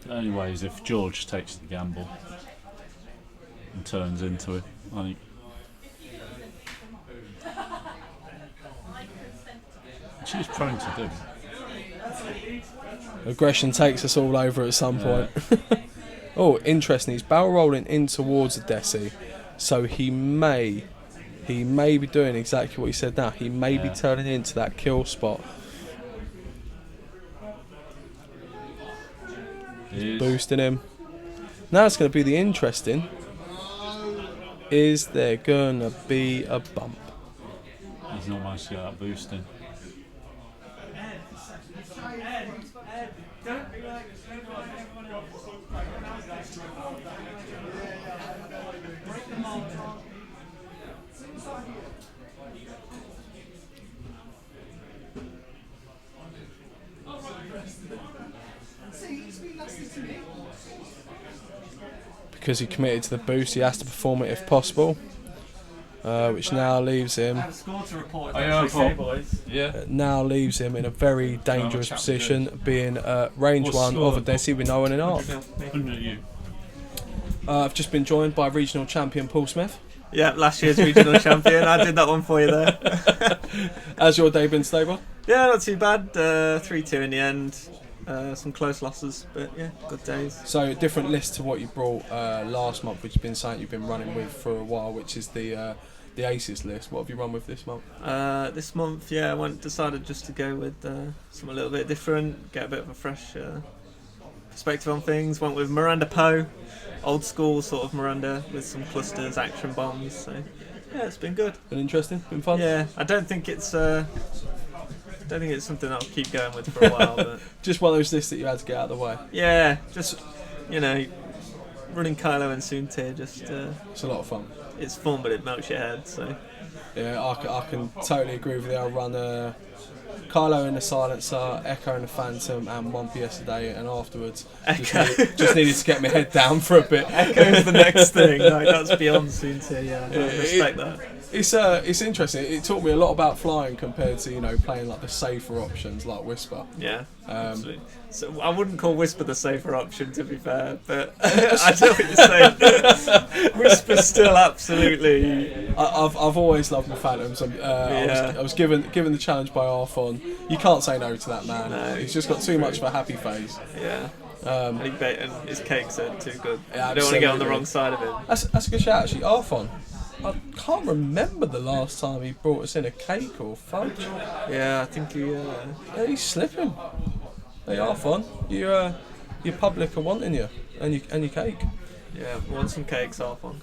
The only way is if George takes the gamble and turns into it, I think. Which he's prone to do. Aggression takes us all over at some point. Oh, interesting. He's barrel rolling in towards the Desi, so he may be doing exactly what he said now. He may be turning into that kill spot. Boosting him. Now it's going to be the interesting. Is there going to be a bump? He's not managed to get that boost in. Because he committed to the boost, he has to perform it if possible. Which now leaves him. Now leaves him in a very dangerous position, being range 1 of a Desi with no one in arc. I've just been joined by regional champion Paul Smith. Yeah, last year's regional champion. I did that one for you there. How's your day been, Stable? Yeah, not too bad. 3-2 in the end. Some close losses, but yeah, good days. So different list to what you brought last month, which has been something you've been running with for a while, which is the Aces list. What have you run with this month? This month, yeah, I decided just to go with something a little bit different, get a bit of a fresh perspective on things. Went with Miranda Poe, old school sort of Miranda with some clusters, action bombs. So yeah, it's been good. Been interesting? Been fun? Yeah, I don't think it's something I'll keep going with for a while. But just one of those lists that you had to get out of the way. Yeah, just running Kylo and Soontir, just it's a lot of fun. It's fun, but it melts your head. So yeah, I can totally agree with you. I run Kylo in the Silencer, Echo in the Phantom, and one for yesterday, and afterwards just needed to get my head down for a bit. Echo's the next thing. Like, that's beyond Soontir. Yeah, I respect that. It's interesting. It taught me a lot about flying compared to playing like the safer options like Whisper. Yeah, absolutely. So I wouldn't call Whisper the safer option, to be fair, but I know what you're saying. Whisper's still absolutely. I've always loved my Phantoms. I was given the challenge by Arfon. You can't say no to that man. No, he's just got too much of a happy face. Yeah. And his cakes are too good. Yeah, I don't want to get on the wrong side of him. That's a good shout, actually. Arfon. I can't remember the last time he brought us in a cake or fudge. Yeah, I think he's slipping. They are fun. Your public are wanting you and your cake. Yeah, want some cakes half on.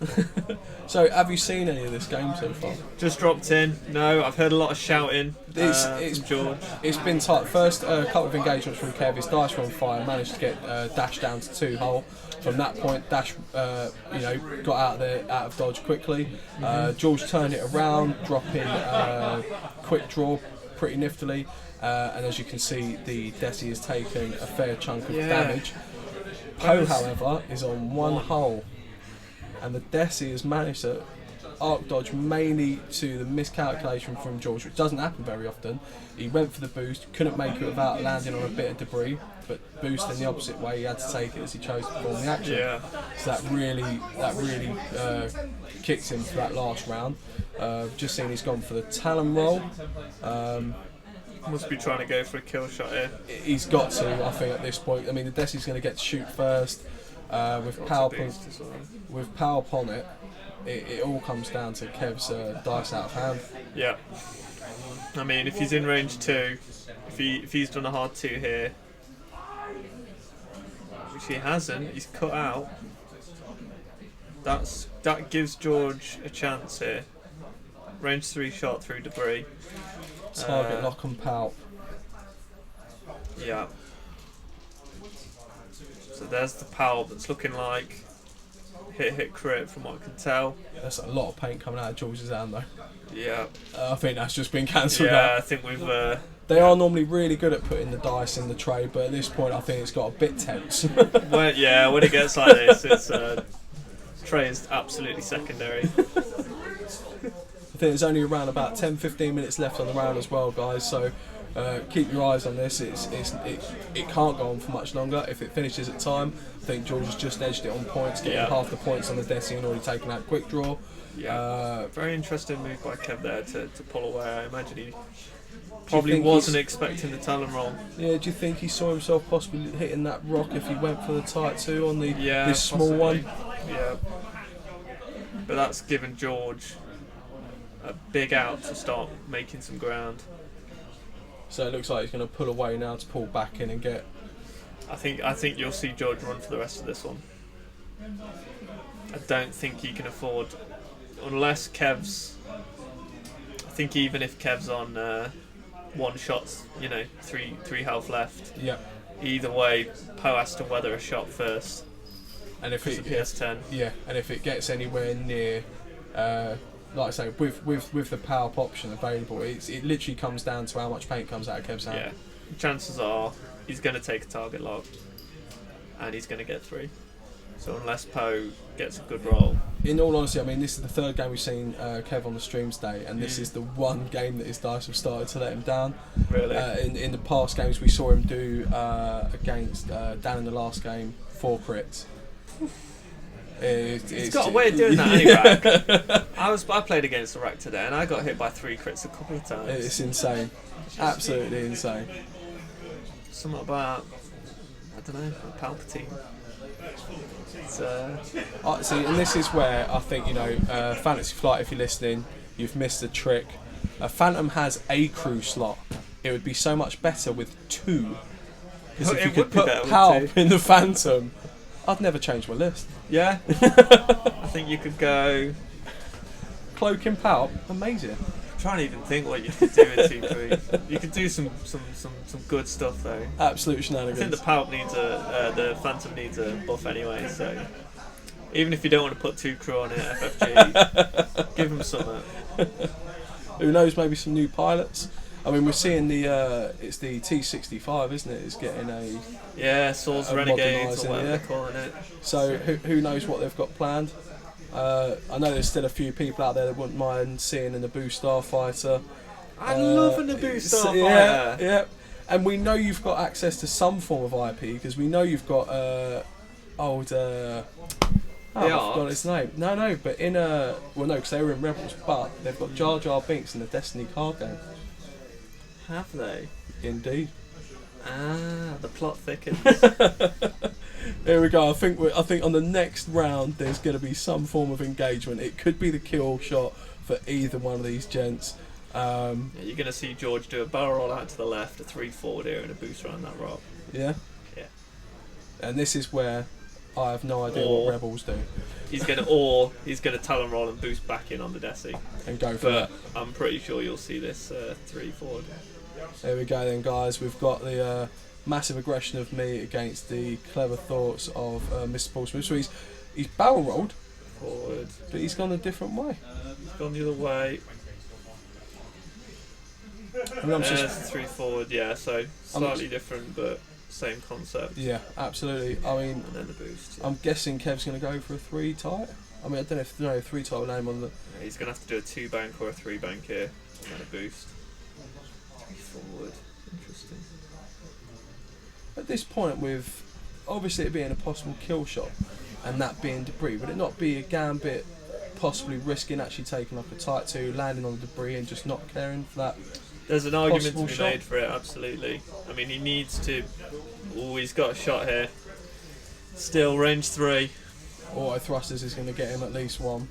So, have you seen any of this game so far? Just dropped in. No, I've heard a lot of shouting It's from George. It's been tight. First couple of engagements from Kev, his dice were on fire, managed to get Dash down to 2-hole. From that point, Dash got out of dodge quickly. George turned it around, dropping quick draw pretty niftily. And as you can see, the Desi has taken a fair chunk of damage. Poe, however, is on 1 hole, and the Desi has managed to arc dodge mainly to the miscalculation from George, which doesn't happen very often. He went for the boost, couldn't make it without landing on a bit of debris, but boost in the opposite way, he had to take it as he chose to perform the action. Yeah. So that really kicked him for that last round. Just seen he's gone for the Talon roll. Must be trying to go for a kill shot here. He's got to, I think, at this point. I mean, the Desi's going to get to shoot first. With power on it, it all comes down to Kev's dice out of hand. Yeah. I mean, if he's in range 2, if he's done a hard 2 here, which he hasn't, he's cut out. That gives George a chance here. Range 3 shot through debris. Target lock and palp. Yeah. So there's the palp that's looking like hit crit from what I can tell. That's a lot of paint coming out of George's hand though. Yeah. I think that's just been cancelled Yeah, out. I think we've. They are normally really good at putting the dice in the tray, but at this point I think it's got a bit tense. when it gets like this, it's tray is absolutely secondary. I think there's only around about 10-15 minutes left on the round as well, guys. So keep your eyes on this. It can't go on for much longer. If it finishes at time, I think George has just edged it on points, getting half the points on the Desi and already taken out quick draw. Yeah, very interesting move by Kev there to pull away. I imagine he probably wasn't expecting the Talon roll. Yeah, do you think he saw himself possibly hitting that rock if he went for the tight 2 on this small possibly. one? Yeah. But that's given George a big out to start making some ground. So it looks like he's going to pull away now to pull back in and get. I think you'll see George run for the rest of this one. I don't think he can afford, unless Kev's. I think even if Kev's on 1 shot, three health left. Yeah. Either way, Poe has to weather a shot first. And if it PS10. Yeah, and if it gets anywhere near. Like I say, with the power up option available, it literally comes down to how much paint comes out of Kev's hand. Yeah, chances are he's going to take a target lock, and he's going to get 3. So unless Poe gets a good roll. In all honesty, I mean, this is the 3rd game we've seen Kev on the stream today, and this is the one game that his dice have started to let him down. Really? In the past games, we saw him do against Dan in the last game 4 crits. He's got a way of doing that anyway. I played against the rack today and I got hit by 3 crits a couple of times. It's insane. Absolutely insane. Something about, I don't know, Palpatine. It's, see, and this is where I think, Fantasy Flight, if you're listening, you've missed a trick. Phantom has a crew slot. It would be so much better with 2. Because if you could put Palp in the Phantom, I'd never change my list. Yeah. I think you could go Cloak and Palp, amazing. I'm trying to even think what you could do in 2 crew. You could do some good stuff though. Absolute shenanigans. I think the Palp needs the Phantom needs a buff anyway, so even if you don't want to put 2 crew on it, FFG, give them something. Who knows, maybe some new pilots. I mean, we're seeing it's the T65, isn't it? It's getting Saul's Renegades or whatever they're calling it. So who knows what they've got planned? I know there's still a few people out there that wouldn't mind seeing an Naboo Starfighter. I love a Naboo Starfighter. Yeah. And we know you've got access to some form of IP because we know you've got old. I forgot his name. No, but because they were in Rebels, but they've got Jar Jar Binks in the Destiny card game. Have they? Indeed. The plot thickens. Here we go. I think on the next round there's going to be some form of engagement. It could be the kill shot for either one of these gents. You're going to see George do a barrel roll out to the left, a 3 forward here, and a boost around that rock. Yeah. Yeah. And this is where I have no idea Or- what Rebels do. He's gonna talon roll and boost back in on the Desi. And go for But that. I'm pretty sure you'll see this 3 forward. There we go then, guys. We've got the massive aggression of me against the clever thoughts of Mr. Paul Smith. So he's barrel rolled, Forward. but he's gone a different way. He's gone the other way. I mean, I'm There's just, 3 forward, yeah, so slightly different but same concept. yeah, absolutely. I mean, And then the boost. I'm guessing Kev's going to go for a 3 tight. I mean, I don't know if 3 tight will name on the. He's going to have to do a 2 bank or a 3 bank here, and then a boost. 3 forward. Interesting. At this point, with obviously it being a possible kill shot and that being debris, would it not be a gambit possibly risking actually taking like a tight 2, landing on the debris and just not caring for that? There's an argument to Possible be shot? made for it, absolutely. I mean, he needs to. Oh, he's got a shot here. Still range 3. Auto thrusters is going to get him at least one.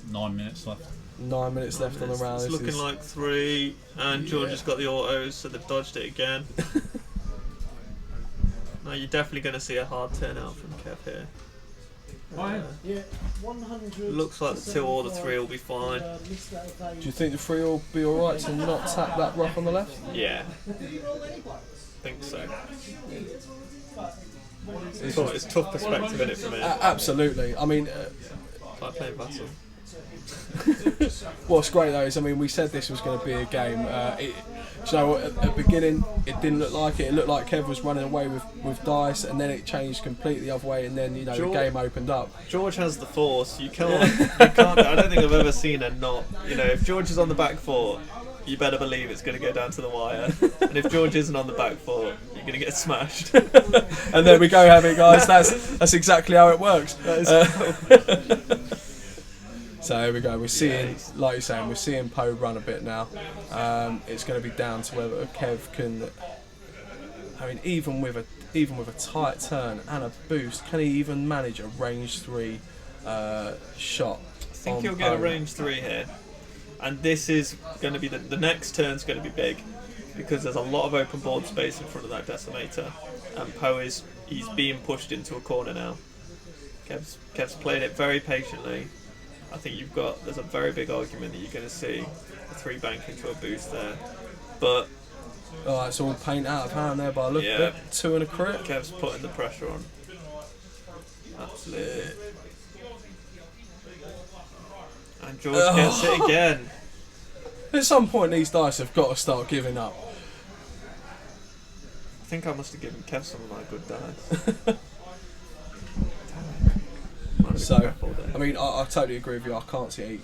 9 minutes left. 9 minutes left on the round. It's This looking is- like 3, and George has got the autos, so they've dodged it again. Now you're definitely going to see a hard turnout from Kev here. Yeah, 100. Looks like the 2 or the 3 will be fine. Do you think the 3 will be alright to not tap that rough on the left? Yeah, think so. It's tough perspective in it from here. Absolutely. I mean, Like playing Vassal. what's great though is, I mean, we said this was going to be a game. Do you know what, at the beginning, it didn't look like it. It looked like Kev was running away with dice, and then it changed completely the other way, and then, you know, the game opened up. George has the force. You can't. I don't think I've ever seen a not. You know, if George is on the back foot, you better believe it's going to go down to the wire. And if George isn't on the back foot, you're going to get smashed. And there we go, have it, guys. That's exactly how it works. So here we go. We're seeing, like you're saying, we're seeing Poe run a bit now. It's going to be down to whether Kev can. I mean, even with a tight turn and a boost, can he even manage a range 3 shot? I think he'll get a range 3 here. And this is going to be the next turn's going to be big, because there's a lot of open board space in front of that decimator, and Poe he's being pushed into a corner now. Kev's played it very patiently. I think there's a very big argument that you're going to see a 3 bank into a boost there, but Oh, it's all paint out of hand there by the look Yeah. of it. 2 and a crit. Kev's putting the pressure on. Absolutely. And George gets it again. At some point, these dice have got to start giving up. I think I must have given Kev some of my good dice. So, I mean, I totally agree with you. I can't see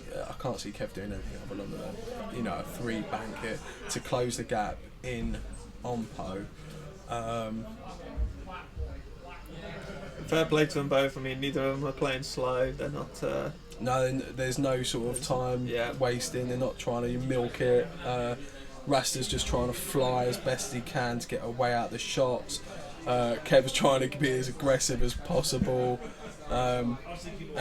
Kev doing anything other than a 3 bank hit to close the gap in on Poe. Fair play to them both. I mean, neither of them are playing slow. They're not. No, there's no sort of time wasting. They're not trying to milk it. Rasta's just trying to fly as best he can to get away out the shots. Kev's trying to be as aggressive as possible. And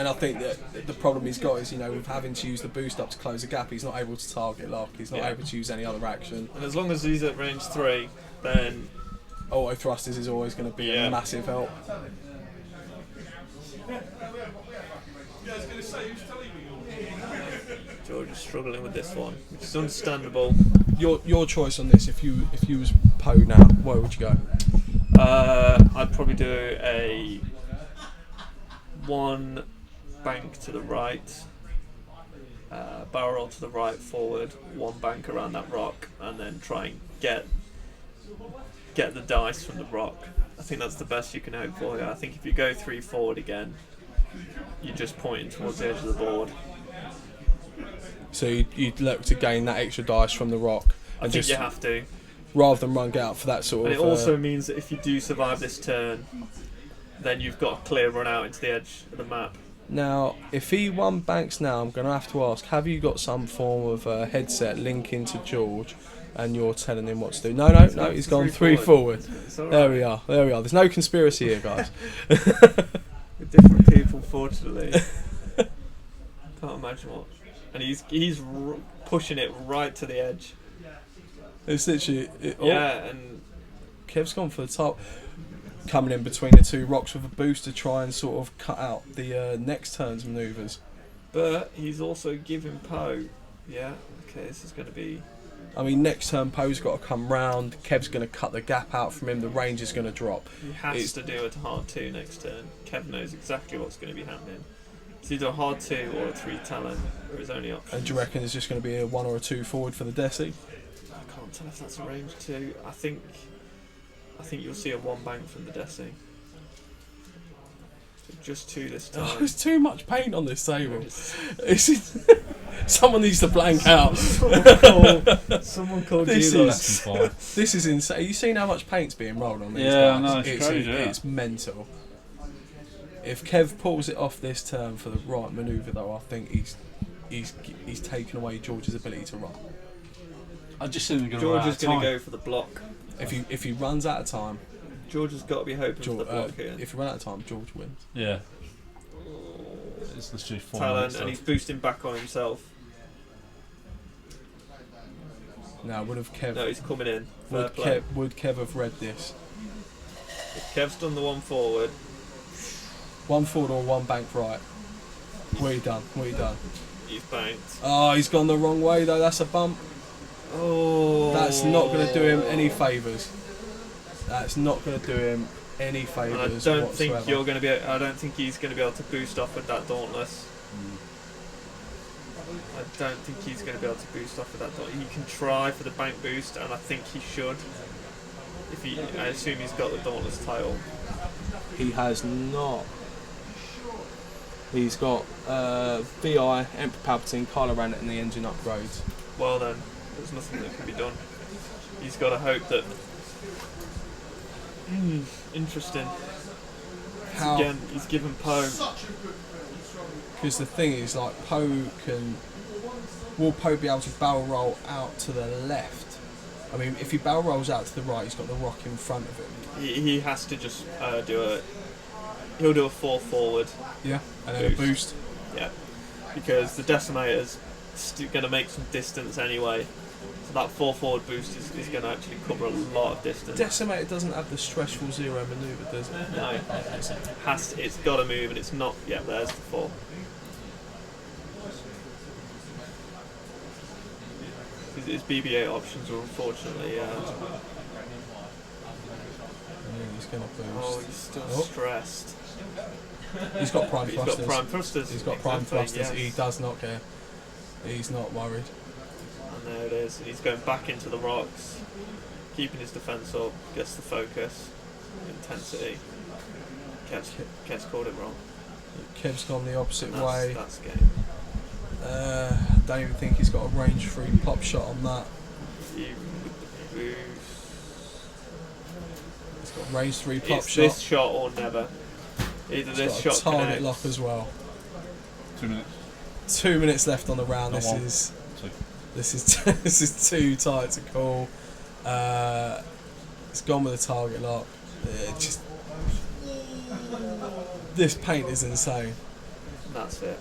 I think that the problem he's got is, with having to use the boost up to close the gap, he's not able to target lock. He's not able to use any other action. And as long as he's at range 3, then Auto thrusters is always going to be a massive help. George is struggling with this one, which is understandable. Your choice on this. If you was Poe now, where would you go? I'd probably do a 1 bank to the right, barrel roll to the right forward, 1 bank around that rock, and then try and get the dice from the rock. I think that's the best you can hope for here. I think if you go 3 forward again, you're just pointing towards the edge of the board. So you'd look to gain that extra dice from the rock, I and think just you have to. rather than run out for that sort And of. it also means that if you do survive this turn, then you've got a clear run out into the edge of the map. Now, if he 1 banks now, I'm going to have to ask: have you got some form of headset linking to George, and you're telling him what to do? No, he's gone 3 forward. There we are. There's no conspiracy here, guys. With different people, fortunately. Can't imagine what. And he's pushing it right to the edge. It's literally. And Kev's gone for the top. coming in between the two rocks with a boost to try and sort of cut out the next turn's manoeuvres. But he's also giving Poe. Yeah, okay, this is going to be. I mean, next turn Poe's got to come round. Kev's going to cut the gap out from him. The range is going to drop. He has to do a hard 2 next turn. Kev knows exactly what's going to be happening. It's either a hard 2 or a 3 talent, or his only option. And do you reckon it's just going to be a 1 or a 2 forward for the Desi? I can't tell if that's a range 2. I think you'll see a 1 bank from the Desi. So just 2 this time. Oh, there's too much paint on this table. Someone needs to blank out. Someone called This you is- This is insane. Are you seeing how much paint's being rolled on these Yeah, guys? I know, it's crazy, yeah. It's mental. If Kev pulls it off this turn for the right manoeuvre, though, I think he's taken away George's ability to run. I just think they're George going is going to go for the block. If he runs out of time, George has got to be hoping for the block here. if he runs out of time, George wins. Yeah. It's literally 4 Talent, minutes and he's left. boosting back on himself. Now, would have Kev? No, he's coming in. Fair play. Would Kev have read this? If Kev's done the 1 forward, 1 forward or 1 bank right? What you done? he's banked. Oh, he's gone the wrong way though. That's a bump. Oh, That's not going to do him any favours. That's not going to do him any And favours I don't whatsoever. think you're going to be. I don't think he's going to be able to boost off with that Dauntless. I don't think he's going to be able to boost off with that Dauntless. He can try for the bank boost, and I think he should. I assume he's got the Dauntless title. He has not. He's got VI, Emperor Palpatine, Kylo Ren, and the engine upgrades. Well then, there's nothing that can be done. He's got to hope that. Interesting. How? Again, he's given Poe. Because the thing is, like, Poe can. Will Poe be able to barrel roll out to the left? I mean, if he barrel rolls out to the right, he's got the rock in front of him. He has to just do a. He'll do a 4 forward. Yeah, and then a boost. Yeah, because the Decimator's going to make some distance anyway. So that 4 forward boost is going to actually cover a lot of distance. Decimator doesn't have the stressful 0 manoeuvre, does it? No, it's got to move, and it's not. Yeah, there's the 4. His BB-8 options are unfortunately. He's going to boost. Oh, he's still stressed. He's got prime He's thrusters. got prime thrusters. He's got prime Exactly, thrusters. yes. He does not care. He's not worried. And there it is. He's going back into the rocks, keeping his defence up, gets the focus, intensity. Kev's called it wrong. Kev's gone the opposite And way. that's game. I don't even think he's got a range 3 pop shot on that. Even with the boost. He's got range 3 pop It's shot. this shot or never. Either He's this got shot a target connects. lock as well. 2 minutes. 2 minutes left on the round. Not This one. is 2. this is too tight to call. It's gone with a target lock. Just this paint is insane. That's it.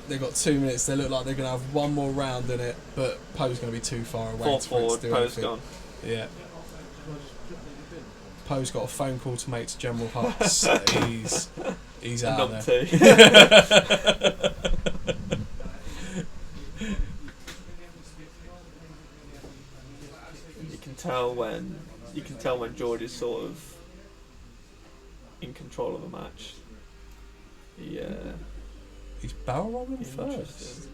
They've got 2 minutes. They look like they're going to have one more round in it, but Poe's going to be too far away 4 to forward, do Poe's anything. gone. Yeah. Poe's got a phone call to make to General Hux. he's out Number there. 2. You can tell when George is sort of in control of a match. Yeah. He's barrel rolling Interesting. first.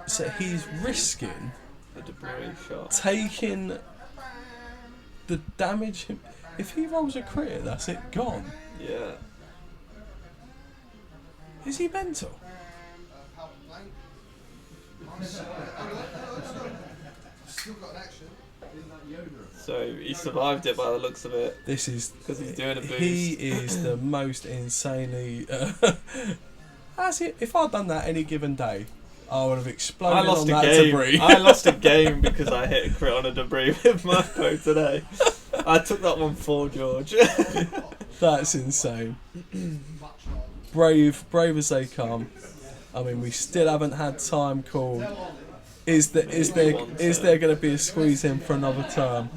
So he's risking The debris shot. taking the damage. If he rolls a crit, that's it, gone. Yeah. Is he mental? Still got an action. So he survived it by the looks of it. This is 'Cause he's doing a boost. He is the most insanely. As it, if I'd done that any given day, I would have exploded I lost on a that game. debris. I lost a game because I hit a crit on a debris with Marco today. I took that one for George. That's insane. Brave as they come. I mean, we still haven't had time called Is there going to be a squeeze in for another turn?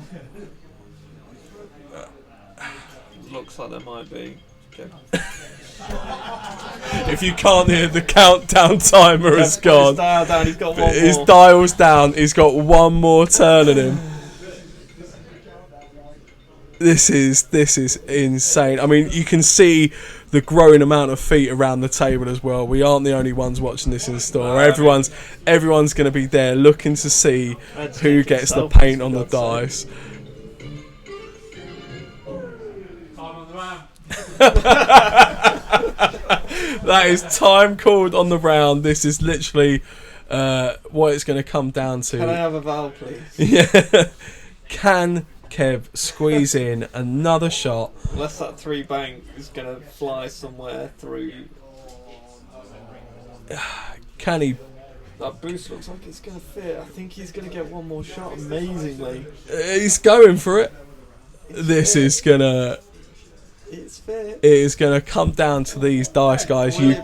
Looks like there might be. Okay. If you can't hear, the countdown timer has gone. His dial down. He's got one His more. dial's down. He's got one more turn in him. This is insane. I mean, you can see the growing amount of feet around the table as well. We aren't the only ones watching this in store. Everyone's going to be there looking to see who gets the paint on the dice. That is time called on the round. This is literally what it's going to come down to. Can I have a vowel, please? Yeah. Can Kev squeeze in another shot? Unless that 3 bank is going to fly somewhere through. Can he? That boost looks like it's going to fit. I think he's going to get one more shot amazingly. He's going for it. This is gonna. It's fit. It is gonna come down to these dice, guys. You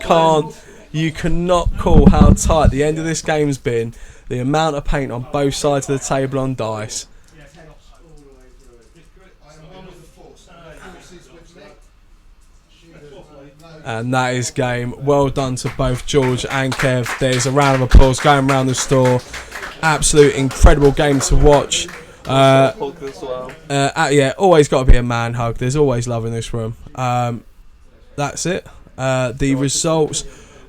cannot call how tight the end of this game's been. The amount of paint on both sides of the table on dice. And that is game. Well done to both George and Kev. There's a round of applause going around the store. Absolute incredible game to watch. Hug as well. Yeah, always got to be a man hug. There's always love in this room. That's it. The results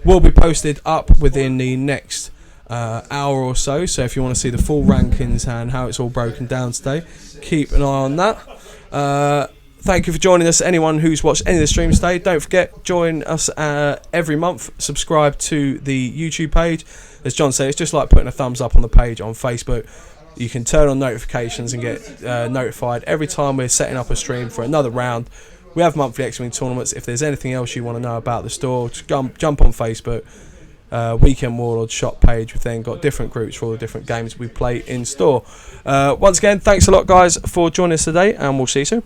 will be posted up within the next hour or so. So if you want to see the full rankings and how it's all broken down today, keep an eye on that. Thank you for joining us. Anyone who's watched any of the streams today, don't forget, join us every month. Subscribe to the YouTube page. As John said, it's just like putting a thumbs up on the page on Facebook. You can turn on notifications and get notified every time we're setting up a stream for another round. We have monthly X-Wing tournaments. If there's anything else you want to know about the store, just jump on Facebook. Weekend Warlord shop page. We've then got different groups for all the different games we play in store. Once again, thanks a lot, guys, for joining us today, and we'll see you soon.